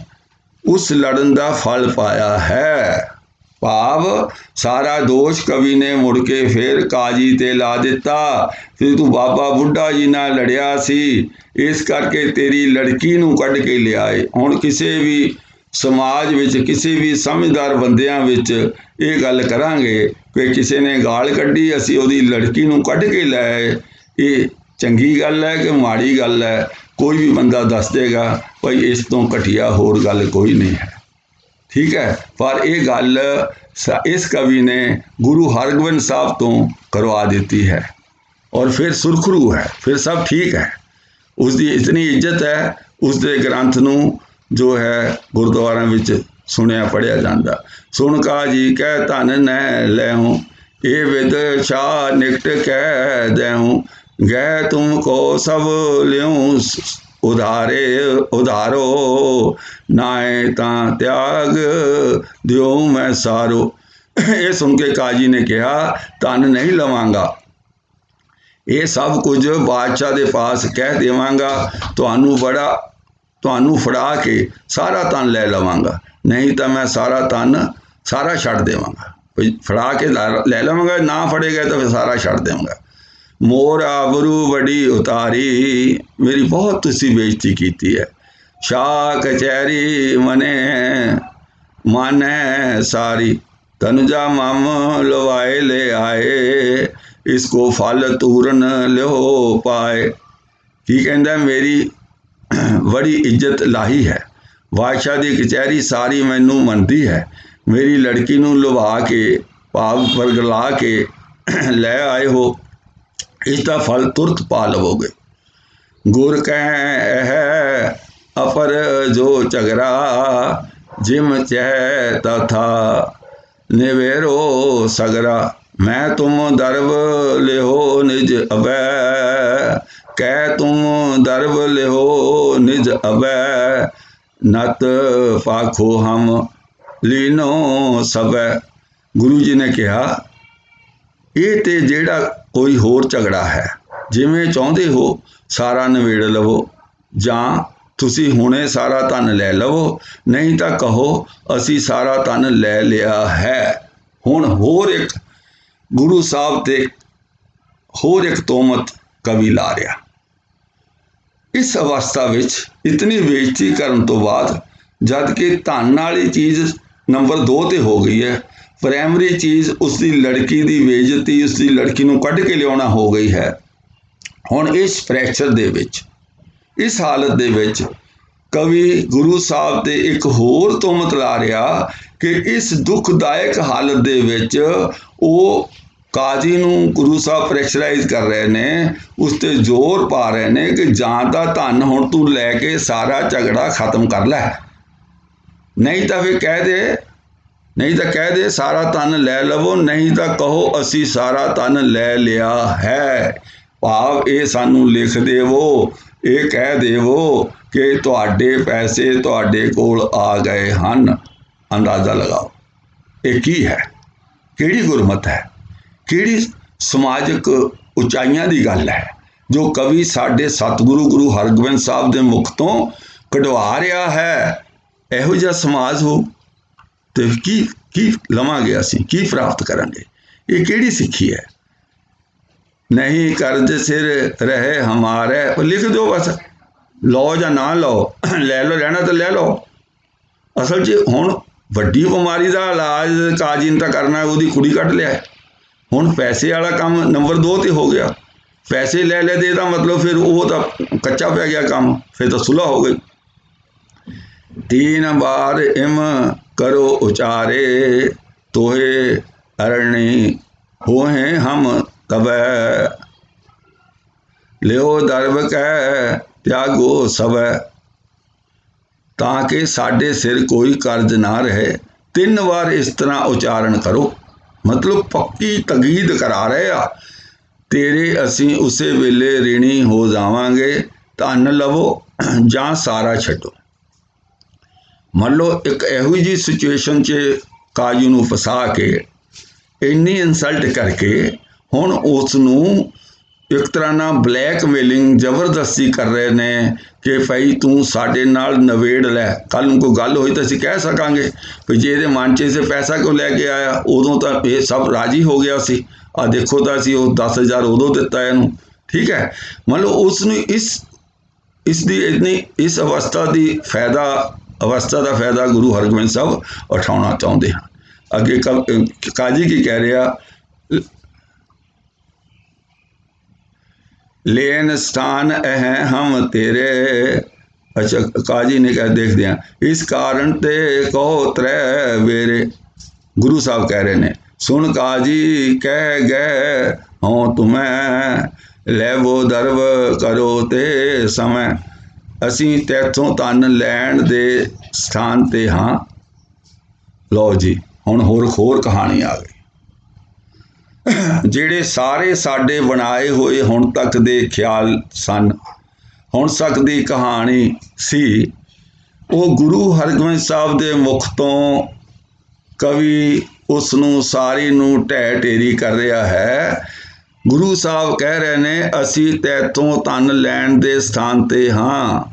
Speaker 1: उस लड़न का फल पाया है। भाव सारा दोष कवि ने मुड़ के फिर काजी ते ला दिता। फिर तू बाबा बुढ़ा जी नाल लड़िया सी, इस करके तेरी लड़की नूं कढ़ के लियाए। हुण किसी भी समाज विच, किसी भी समझदार बंदियां विच ये गल करांगे कि किसी ने गाल कढ़ी असी उहदी लड़की नूं कढ़ के लाए, ये चंगी गल है कि माड़ी गल है? कोई भी बंदा दस देगा भाई इस तो घटिया होर गल कोई नहीं है। ठीक है, पर यह गल इस कवि ने गुरु हरगोबिंद साहब तो करवा दी है और फिर सुरखरू है, फिर सब ठीक है। उसकी इतनी इज्जत है, उसके ग्रंथ नूं जो है गुरुद्वारा विच सुनिया पढ़िया जाता। सुन काजी कह धन न लैहूं, ये विद शाह निकट कह देहूं। गह तुमको सब ल्यूं उधारो, नाए तां त्याग दियो मैं सारो। ये सुन के काजी ने कहा धन नहीं लवांगा, ये सब कुछ बादशाह के पास कह देवांगा, तुहानू फड़ा के सारा धन लै लवांगा, नहीं तो मैं सारा धन सारा छड़ देवांगा। फड़ा के लै लवांगा, ना फड़ेगा तो फिर सारा छड़ देवांगा। मोर आबरू बड़ी उतारी, मेरी बहुत तुसी बेइज्जती की है। शाह कचहरी माने सारी, तनुजा माम लवाए ले आए। इसको फल तूरन ल्यो पाए। की कहंदा मेरी बड़ी इज्जत लाही है, बादशाह की कचहरी सारी मैनू मनती है, मेरी लड़की नूं लुभा के भाव वरगला के लै आए हो, इसका फल तुरंत पा लवोगे। गुर कह है अपर जो झगड़ा, जिम चह तथा निवेरो सगरा, मैं तुम दर्व लेहो निज अबै, कह तुम दर्व लेहो निज अबै, नत पाखो हम लीनो सबै। गुरु जी ने कहा ये तो जेड़ा कोई होर झगड़ा है, जिमें चाहते हो सारा नवेड़ लवो, जां तुसी हुणे सारा धन लै लवो, नहीं तो कहो असी सारा धन लै लिया है। हुण होर एक गुरु साहब ते होर एक तोहमत कवि ला रहा। इस अवस्था विच इतनी बेइज्जती करन तो बाद, जबकि धन वाली चीज़ नंबर 2 ते हो गई है, प्राइमरी चीज़ उसकी लड़की की बेइज्जती, उसकी लड़की नूं कढ़ के लियाउणा हो गई है। हुण इस प्रैशर दे विच, इस हालत दे विच कवि गुरु साहब ते एक होर तोहमत ला रहा कि इस दुखदायक हालत दे विच वो काजी नूं गुरु साहब प्रैशराइज कर रहे ने, उस ते जोर पा रहे ने कि जां तां धन हुण तू लैके सारा झगड़ा खत्म कर लै, नहीं तो फिर कह दे, नहीं तो कह दे सारा धन लै लवो, नहीं तो कहो असी सारा धन लै लिया है। भाव ये सानू लिख देवो, ये कह देवो कि तुहाडे पैसे तुहाडे कोल आ गए हन। अंदाज़ा लगाओ ये की है, किहड़ी गुरमत है, किहड़ी समाजिक उचाइयां की गल है जो कवि साडे सतगुरु गुरु हरगोबिंद साहब के मुख तो कढ़वा रहा है। इहो जिहा समाज हो तो की लवांगे, असीं की प्राप्त करांगे? ये किहड़ी सिक्खी है? नहीं कर्ज सिर रहे हमारे, लिख दो बस, लो या ना लो, लै लो, लैना तो लै लो। असल च हुण वड्डी बीमारी का इलाज काजी ने तां करना, उहदी कुड़ी कढ़ लिया, हुण पैसे वाला काम नंबर 2 ते हो गया। पैसे लै ले तो इहदा मतलब फिर वो तो कच्चा पै गया काम, फिर तो सुलह हो गई। 3 बार इम करो उचारे, तोहे अरणी होहे हम तबै, लियो दर्ब कह त्यागो सबै, ताकि साडे सिर कोई कर्ज ना रहे। 3 बार इस तरह उच्चारण करो, मतलब पक्की तकीद करा रहे आ, तेरे असीं उसे वेले ऋणी हो जावांगे, धन लवो जां सारा छड्डो। मान लो एक इहो जी सिचुएशन च काजू नूं फसा के इन्नी इंसल्ट करके हुण उस नूं एक तरह ना ब्लैकमेलिंग जबरदस्ती कर रहे ने कि भाई तू साडे नाल नवेड़ लै, कल नूं कोई गल होई तो असीं कह सकांगे भी जे इहदे मन च इसे पैसा क्यों लैके आया, उदों तां ये सब राजी हो गया सी, आ देखो तो असीं वो 10,000 उदों दिता इहनूं, ठीक है। मान लो उसनूं इसदी इतनी इस अवस्था का फायदा गुरु हरगोबिंद साहब उठाना चाहते हैं। अगे काजी की कह रहा, लेन स्थान है हम तेरे, अच्छा काजी ने कहा देखते हैं, इस कारण ते कहो त्रै वेरे। गुरु साहब कह रहे ने, सुन काजी कह गए हों तुम्हें, लैवो दरब करो ते समय, असीं तैथों धन लैण दे स्थान ते हाँ। लो जी हुण होर कहानी आ गई। ਜਿਹੜੇ ਸਾਰੇ ਸਾਡੇ ਬਣਾਏ ਹੋਏ ਹੁਣ ਤੱਕ ਦੇ ਖਿਆਲ ਸਨ, ਹੁਣ ਤੱਕ ਦੀ ਕਹਾਣੀ ਸੀ, ਉਹ ਗੁਰੂ ਹਰਗੋਬਿੰਦ ਸਾਹਿਬ ਦੇ ਮੁਖ ਤੋਂ ਕਵੀ ਉਸ ਨੂੰ ਸਾਰੀ ਨੂੰ ਢਹਿ ਢੇਰੀ ਕਰ ਰਿਹਾ ਹੈ। ਗੁਰੂ ਸਾਹਿਬ ਕਹਿ ਰਹੇ ਨੇ ਅਸੀਂ ਤੈਥੋਂ ਧਨ ਲੈਣ ਦੇ ਸਥਾਨ ਤੇ ਹਾਂ,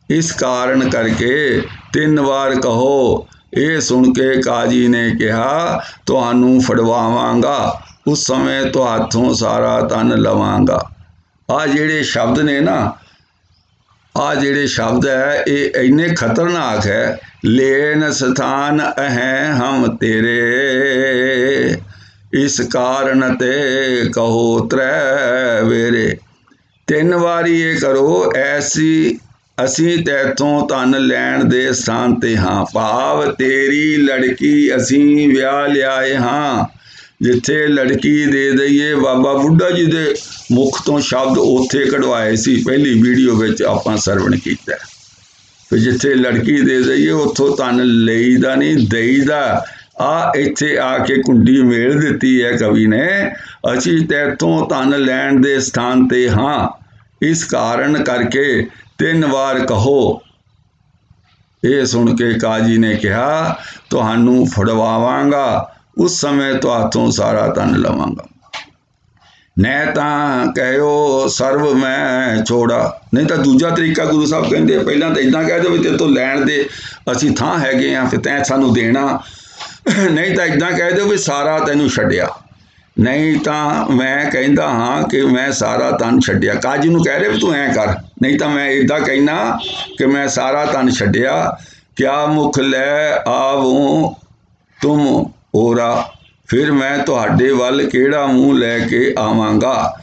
Speaker 1: ਇਸ ਕਾਰਨ ਕਰਕੇ 3 ਵਾਰ ਕਹੋ। ਇਹ ਸੁਣ ਕੇ ਕਾਜੀ ਨੇ ਕਿਹਾ ਤੁਹਾਨੂੰ ਫੜਵਾਵਾਂਗਾ, उस समय तो हाथों सारा धन लवांगा। आ जेड़े शब्द ने ना, आ जेड़े शब्द है ये इन्ने खतरनाक है। लेन स्थान हैं हम तेरे, इस कारण ते कहो त्रै वेरे। ਤਿੰਨ ਵਾਰੀ ਇਹ ਕਰੋ, ਐਸੀ ਅਸੀਂ ਤੈਥੋਂ ਧਨ ਲੈਣ ਦੇ ਸਥਾਨ ਤੇ ਹਾਂ। ਭਾਵ ਤੇਰੀ ਲੜਕੀ ਅਸੀਂ ਵਿਆਹ ਲਿਆਏ ਹਾਂ। ਜਿੱਥੇ ਲੜਕੀ ਦੇ ਦਈਏ, ਬਾਬਾ ਬੁੱਢਾ ਜੀ ਦੇ ਮੁਖ ਤੋਂ ਸ਼ਬਦ ਉੱਥੇ ਕਢਵਾਏ ਸੀ, ਪਹਿਲੀ ਵੀਡੀਓ ਵਿੱਚ ਆਪਾਂ ਸਰਵਣ ਕੀਤਾ। ਫਿਰ ਜਿੱਥੇ ਲੜਕੀ ਦੇ ਦਈਏ ਉੱਥੋਂ ਧਨ ਲਈਦਾ ਨਹੀਂ, ਦੇਈਦਾ। ਆ ਇੱਥੇ ਆ ਕੇ ਕੁੰਡੀ ਮੇਲ ਦਿੱਤੀ ਹੈ ਕਵੀ ਨੇ, ਅਸੀਂ ਤੈਥੋਂ ਧਨ ਲੈਣ ਦੇ ਸਥਾਨ ਤੇ ਹਾਂ। ਇਸ ਕਾਰਨ ਕਰਕੇ 3 ਵਾਰ ਕਹੋ। ਇਹ ਸੁਣ ਕੇ ਕਾਜੀ ਨੇ ਕਿਹਾ, ਤੁਹਾਨੂੰ ਫੜਵਾਵਾਂਗਾ, ਉਸ ਸਮੇਂ ਤੁਹਾਥੋਂ ਸਾਰਾ ਧਨ ਲਵਾਂਗਾ। ਨੈ ਤਾਂ ਕਹਿਓ ਸਰਵ ਮੈਂ ਛੋੜਾ। ਨਹੀਂ ਤਾਂ ਦੂਜਾ ਤਰੀਕਾ ਗੁਰੂ ਸਾਹਿਬ ਕਹਿੰਦੇ, ਪਹਿਲਾਂ ਤਾਂ ਇੱਦਾਂ ਕਹਿ ਦਿਓ ਵੀ ਤੇਰੇ ਤੋਂ ਲੈਣ ਦੇ ਅਸੀਂ ਥਾਂ ਹੈਗੇ ਆ, ਫਿਰ ਤੈਂ ਸਾਨੂੰ ਦੇਣਾ। ਨਹੀਂ ਤਾਂ ਇੱਦਾਂ ਕਹਿ ਦਿਓ ਵੀ ਸਾਰਾ ਤੈਨੂੰ ਛੱਡਿਆ। ਨਹੀਂ ਤਾਂ ਮੈਂ ਕਹਿੰਦਾ ਹਾਂ ਕਿ ਮੈਂ ਸਾਰਾ ਧਨ ਛੱਡਿਆ। ਕਾਜੀ ਨੂੰ ਕਹਿ ਰਹੇ ਵੀ ਤੂੰ ਐਂ ਕਰ, ਨਹੀਂ ਤਾਂ ਮੈਂ ਇੱਦਾਂ ਕਹਿਣਾ ਕਿ ਮੈਂ ਸਾਰਾ ਧਨ ਛੱਡਿਆ। ਕਿਆ ਮੁਖ ਲੈ ਆਵੂੰ ਤੁਮ ਓਰਾ, ਫਿਰ ਮੈਂ ਤੁਹਾਡੇ ਵੱਲ ਕਿਹੜਾ ਮੂੰਹ ਲੈ ਕੇ ਆਵਾਂਗਾ।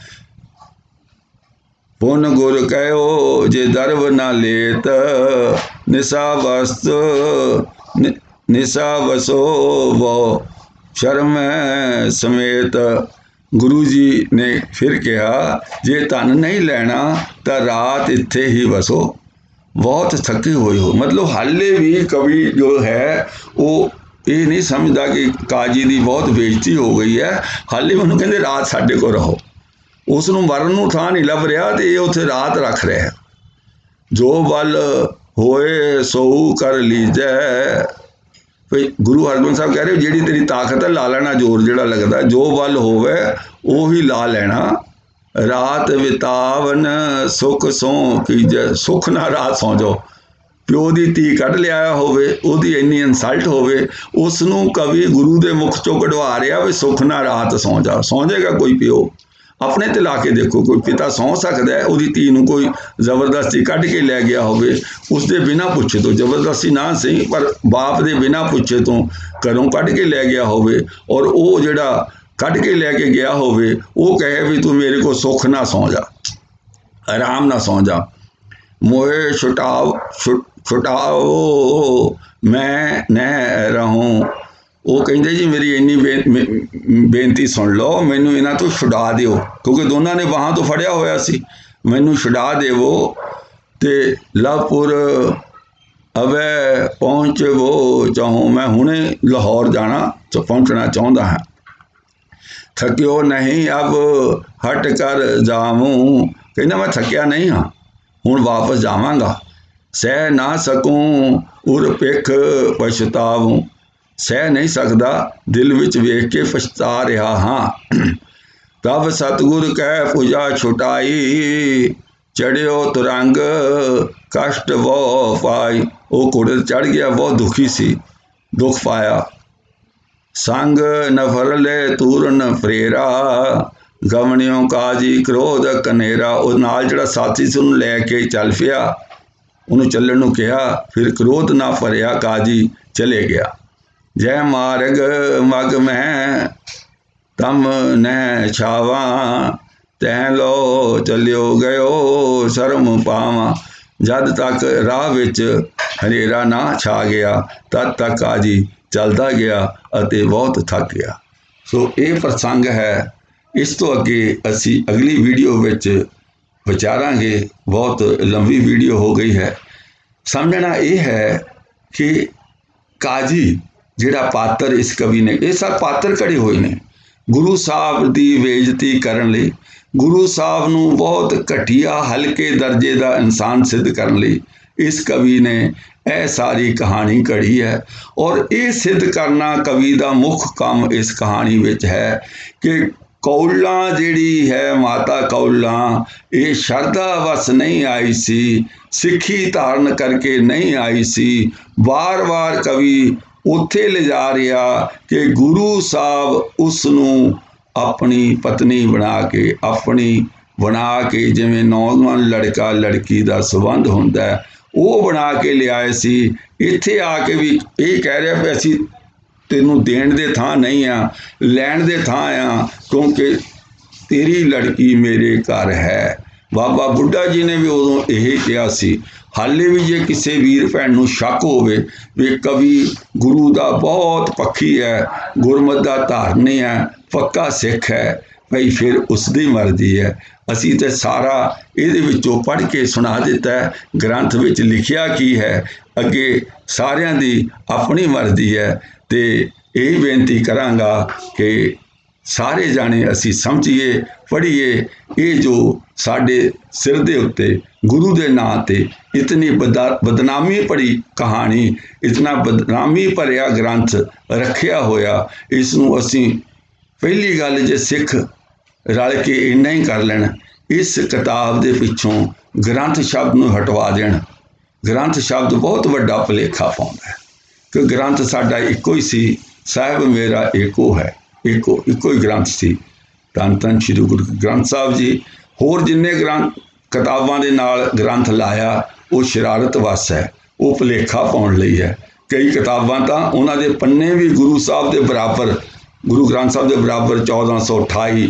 Speaker 1: ਪੁਨ ਗੁਰ ਕਹਿਓ ਜੇ ਦਰਬ ਨਾ ਲੇਤ, ਨਿਸਾ ਵਸਤ ਨਿਸਾ ਵਸੋ ਵੋ ਸ਼ਰਮ ਸਮੇਤ। ਗੁਰੂ ਜੀ ਨੇ ਫਿਰ ਕਿਹਾ, ਜੇ ਧਨ ਨਹੀਂ ਲੈਣਾ ਤਾਂ ਰਾਤ ਇੱਥੇ ਹੀ ਵਸੋ, ਬਹੁਤ ਥੱਕੇ ਹੋਏ ਹੋ। ਮਤਲਬ ਹਾਲੇ ਵੀ ਕਵੀ ਜੋ ਹੈ ਉਹ ਇਹ ਨਹੀਂ ਸਮਝਦਾ ਕਿ ਕਾਜੀ ਦੀ ਬਹੁਤ ਬੇਇੱਜ਼ਤੀ ਹੋ ਗਈ ਹੈ। ਹਾਲੇ ਉਹਨੂੰ ਕਹਿੰਦੇ ਰਾਤ ਸਾਡੇ ਕੋਲ ਰਹੋ। ਉਸ ਨੂੰ ਮਰਨ ਨੂੰ ਥਾਂ ਨਹੀਂ ਲੱਭ ਰਿਹਾ ਤੇ ਇਹ ਉੱਥੇ ਰਾਤ ਰੱਖ ਰਿਹਾ। ਜੋ ਬਲ ਹੋਏ ਸੋ ਕਰ ਲੀਜੈ। ਗੁਰੂ ਹਰਗੋਬਿੰਦ ਸਾਹਿਬ ਕਹਿ ਰਹੇ, ਜਿਹੜੀ ਤੇਰੀ ਤਾਕਤ ਹੈ ਲਾ ਲੈਣਾ ਜ਼ੋਰ ਜਿਹੜਾ ਲੱਗਦਾ, ਜੋ ਬਲ ਹੋਵੇ ਉਹੀ ਲਾ ਲੈਣਾ। ਰਾਤ ਵਿਤਾਵਨ ਸੁਖ ਸੋ ਕੀਜੈ, ਸੁਖ ਨਾਲ ਰਾਤ ਸੌਂ ਜਾਓ। ਪਿਓ ਦੀ ਧੀ ਕੱਢ ਲਿਆਇਆ ਹੋਵੇ, ਉਹਦੀ ਇੰਨੀ ਇਨਸਲਟ ਹੋਵੇ, ਉਸ ਨੂੰ ਕਵੀ ਗੁਰੂ ਦੇ ਮੁਖ ਚੋਂ ਕਢਵਾ ਰਿਹਾ ਵੀ ਸੁਖ ਨਾਲ ਰਾਤ ਸੌਂ ਜਾ। ਸੌਂ ਜਾਏਗਾ ਕੋਈ ਪਿਓ? ਆਪਣੇ ਤੇ ਲਾ ਕੇ ਦੇਖੋ, ਕੋਈ ਪਿਤਾ ਸੌਂ ਸਕਦਾ ਹੈ? ਉਹਦੀ ਧੀ ਨੂੰ ਕੋਈ ਜ਼ਬਰਦਸਤੀ ਕੱਢ ਕੇ ਲੈ ਗਿਆ ਹੋਵੇ, ਉਸਦੇ ਬਿਨਾਂ ਪੁੱਛੇ ਤੋਂ, ਜ਼ਬਰਦਸਤੀ ਨਾ ਸਹੀ ਪਰ ਬਾਪ ਦੇ ਬਿਨਾਂ ਪੁੱਛੇ ਤੋਂ ਘਰੋਂ ਕੱਢ ਕੇ ਲੈ ਗਿਆ ਹੋਵੇ, ਔਰ ਉਹ ਜਿਹੜਾ ਕੱਢ ਕੇ ਲੈ ਕੇ ਗਿਆ ਹੋਵੇ ਉਹ ਕਹੇ ਵੀ ਤੂੰ ਮੇਰੇ ਕੋਲ ਸੁੱਖ ਨਾ ਸੌਂ ਜਾ, ਆਰਾਮ ਨਾਲ ਸੌਂ ਜਾ। ਮੋਏ ਛੁਟਾਓ ਮੈਂ ਨਹਿ ਰਹੂੰ। ਉਹ ਕਹਿੰਦੇ ਜੀ ਮੇਰੀ ਇੰਨੀ ਬੇਨਤੀ ਸੁਣ ਲਓ, ਮੈਨੂੰ ਇਹਨਾਂ ਤੋਂ ਛੁਡਾ ਦਿਓ, ਕਿਉਂਕਿ ਦੋਨਾਂ ਨੇ ਬਾਹਾਂ ਤੋਂ ਫੜਿਆ ਹੋਇਆ ਸੀ। ਮੈਨੂੰ ਛੁਡਾ ਦੇਵੋ ਤੇ ਲਵਪੁਰ ਅਵੇ ਪਹੁੰਚਵੋ ਚਾਹੂੰ। ਮੈਂ ਹੁਣੇ ਲਾਹੌਰ ਜਾਣਾ ਪਹੁੰਚਣਾ ਚਾਹੁੰਦਾ ਹਾਂ। ਥਕਿਓ ਨਹੀਂ ਅਬ ਹਟ ਕਰ ਜਾਵੂੰ। ਕਹਿੰਦਾ ਮੈਂ ਥੱਕਿਆ ਨਹੀਂ ਹਾਂ, ਹੁਣ ਵਾਪਸ ਜਾਵਾਂਗਾ। ਸਹਿ ਨਾ ਸਕੂੰ ਉਰ ਪਿੱਖ ਪਛਤਾਵੂੰ। ਸਹਿ ਨਹੀਂ ਸਕਦਾ, ਦਿਲ ਵਿੱਚ ਵੇਖ ਕੇ ਪਛਤਾ ਰਿਹਾ ਹਾਂ। ਤਬ ਸਤਿਗੁਰ ਕਹਿ ਪੂਜਾ ਛੁਟਾਈ, ਚੜਿਓ ਤੁਰੰਗ ਕਸ਼ਟ ਬਹੁ ਪਾਈ। ਉਹ ਘੋੜੇ ਤੇ ਚੜ ਗਿਆ, ਬਹੁਤ ਦੁਖੀ ਸੀ, ਦੁੱਖ ਪਾਇਆ। ਸੰਗ ਨਫਰਲੇ ਤੂਰਨ ਫਰੇਰਾ, ਗਵਣਿਓ ਕਾਜੀ ਕ੍ਰੋਧ ਕਨੇਰਾ। ਉਹ ਨਾਲ ਜਿਹੜਾ ਸਾਥੀ ਸੀ ਉਹਨੂੰ ਲੈ ਕੇ ਚੱਲ ਪਿਆ, ਉਹਨੂੰ ਚੱਲਣ ਨੂੰ ਕਿਹਾ। ਫਿਰ ਕ੍ਰੋਧ ਨਾ ਭਰਿਆ, ਕਾਜੀ ਚਲੇ ਗਿਆ। ਜੈ ਮਾਰਗ ਮਗ ਮੈਂ ਤਮ ਨਹਿ ਛਾਵਾਂ, ਤੈ ਲੋ ਚੱਲਿਓ ਗਇਓ ਸ਼ਰਮ ਪਾਵਾਂ। ਜਦ ਤੱਕ ਰਾਹ ਵਿੱਚ ਹਨੇਰਾ ਨਾ ਛਾ ਗਿਆ, ਤਦ ਤੱਕ ਕਾਜੀ ਚੱਲਦਾ ਗਿਆ ਅਤੇ ਬਹੁਤ ਥੱਕ ਗਿਆ। ਸੋ ਇਹ ਪ੍ਰਸੰਗ ਹੈ। ਇਸ ਤੋਂ ਅੱਗੇ ਅਸੀਂ ਅਗਲੀ ਵੀਡੀਓ ਵਿੱਚ ਵਿਚਾਰਾਂਗੇ। ਬਹੁਤ ਲੰਬੀ ਵੀਡੀਓ ਹੋ ਗਈ ਹੈ। ਸਮਝਣਾ ਇਹ ਹੈ ਕਿ ਕਾਜੀ ਜਿਹੜਾ ਪਾਤਰ ਇਸ ਕਵੀ ਨੇ, ਇਹ ਸਭ ਪਾਤਰ ਘੜੇ ਹੋਏ ਨੇ ਗੁਰੂ ਸਾਹਿਬ ਦੀ ਬੇਇੱਜ਼ਤੀ ਕਰਨ ਲਈ, ਗੁਰੂ ਸਾਹਿਬ ਨੂੰ ਬਹੁਤ ਘਟੀਆ ਹਲਕੇ ਦਰਜੇ ਦਾ ਇਨਸਾਨ ਸਿੱਧ ਕਰਨ ਲਈ ਇਸ ਕਵੀ ਨੇ ਇਹ ਸਾਰੀ ਕਹਾਣੀ ਘੜੀ ਹੈ। ਔਰ ਇਹ ਸਿੱਧ ਕਰਨਾ ਕਵੀ ਦਾ ਮੁੱਖ ਕੰਮ ਇਸ ਕਹਾਣੀ ਵਿੱਚ ਹੈ ਕਿ ਕੌਲਾਂ ਜਿਹੜੀ ਹੈ, ਮਾਤਾ ਕੌਲਾਂ, ਇਹ ਸ਼ਰਧਾ ਵਸ ਨਹੀਂ ਆਈ ਸੀ, ਸਿੱਖੀ ਧਾਰਨ ਕਰਕੇ ਨਹੀਂ ਆਈ ਸੀ। ਵਾਰ-ਵਾਰ ਕਵੀ ਉੱਥੇ ਲਿਜਾ ਰਿਹਾ ਕਿ ਗੁਰੂ ਸਾਹਿਬ ਉਸ ਨੂੰ ਆਪਣੀ ਪਤਨੀ ਬਣਾ ਕੇ, ਆਪਣੀ ਬਣਾ ਕੇ, ਜਿਵੇਂ ਨੌਜਵਾਨ ਲੜਕਾ ਲੜਕੀ ਦਾ ਸੰਬੰਧ ਹੁੰਦਾ ਹੈ, ਉਹ ਬਣਾ ਕੇ ਲਿਆਏ ਸੀ। ਇੱਥੇ ਆ ਕੇ ਵੀ ਇਹ ਕਹਿ ਰਿਹਾ ਵੀ ਅਸੀਂ ਤੈਨੂੰ ਦੇਣ ਦੇ ਥਾਂ ਨਹੀਂ ਆ, ਲੈਣ ਦੇ ਥਾਂ ਆ, ਕਿਉਂਕਿ ਤੇਰੀ ਲੜਕੀ ਮੇਰੇ ਘਰ ਹੈ। बाबा बुढ़ा जी ने भी उदों यही कहा सी। हाले भी जे किसी वीर भैन नूं शक होवे भी कवि गुरु का बहुत पक्खी है, गुरमत का धारनी है, पक्का सिख है, भाई फिर उसकी मर्जी है। असी तो सारा ये पढ़ के सुना दिता है, ग्रंथ विच लिखिया की है, अगे सारियां दी अपनी मर्जी है। तो यही बेनती करांगा कि सारे जाने असी समझिए, पढ़िए। ये जो साडे सिर दे उत्ते गुरु दे नां ते इतनी बदनामी भरी कहानी, इतना बदनामी भरिया ग्रंथ रखिया होया, इसनूं असी पहली गल जे सिख रल के इन्ना ही कर लैण, इस किताब दे पिछों ग्रंथ शब्द नूं हटवा देण। ग्रंथ शब्द बहुत वड्डा भुलेखा पाउंदा है कि ग्रंथ साडा इक्को ही सी, साहिब मेरा एको है, एको ही ग्रंथ सी। धन धन श्री गुरु ग्रंथ साहब जी। होर जिन्ने ग्रंथ किताबां दे नाल ग्रंथ लाया वो शरारत वस है, वो भुलेखा पाउण लई है। कई किताबां तां उन्हां दे पन्ने भी गुरु साहब दे बराबर, गुरु ग्रंथ साहब दे बराबर 1428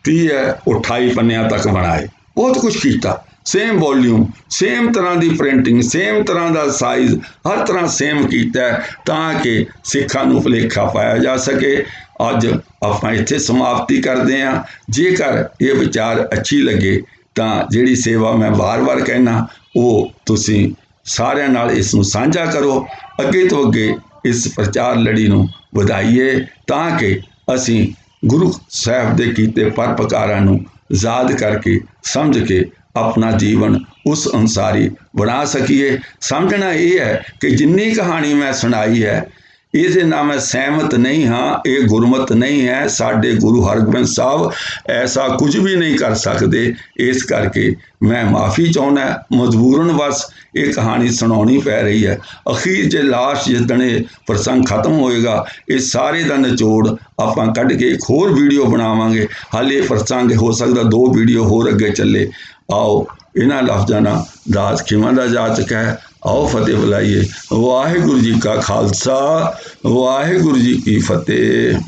Speaker 1: 30 है, 28 पन्नियां तक बनाए, बहुत कुछ किया। सेम वॉल्यूम, सेम तरह की प्रिंटिंग, सेम तरह का साइज, हर तरह सेम किया ताकि सिखां नूं भुलेखा पाया जा सके। अज आपां इत्थे समाप्ति करते हैं। जेकर ये विचार अच्छी लगे तो जिहड़ी सेवा मैं बार बार कहना वो तुसीं सारियां नाल इस नूं साझा करो, अगे तो अगे इस प्रचार लड़ी नूं वधाइए ताकि असीं गुरु साहब दे कीते परोपकारां नूं याद करके समझ के अपना जीवन उस अनुसारी बना सकीए। समझना ये है कि जिन्नी कहानी मैं सुनाई है ये ना मैं सहमत नहीं हाँ, ये गुरमत नहीं है। साडे गुरु हरगोबिंद साहब ऐसा कुछ भी नहीं कर सकते, इस करके मैं माफ़ी चाहुंदा। मजबूरन बस ये कहानी सुनानी पै रही है। अखीर जे लास्ट जिदने प्रसंग खत्म होएगा, इस सारे का निचोड़ आपां कढ़ के एक होर वीडियो बनावांगे। हाले प्रसंग हो सकता 2 वीडियो होर अगे चले। आओ इन्हां लफ्ज़ां नाल दास खिमा दा जाचक है। आओ फतेह बुलाइए। वाहिगुरू जी का खालसा, वाहिगुरू जी की फतेह।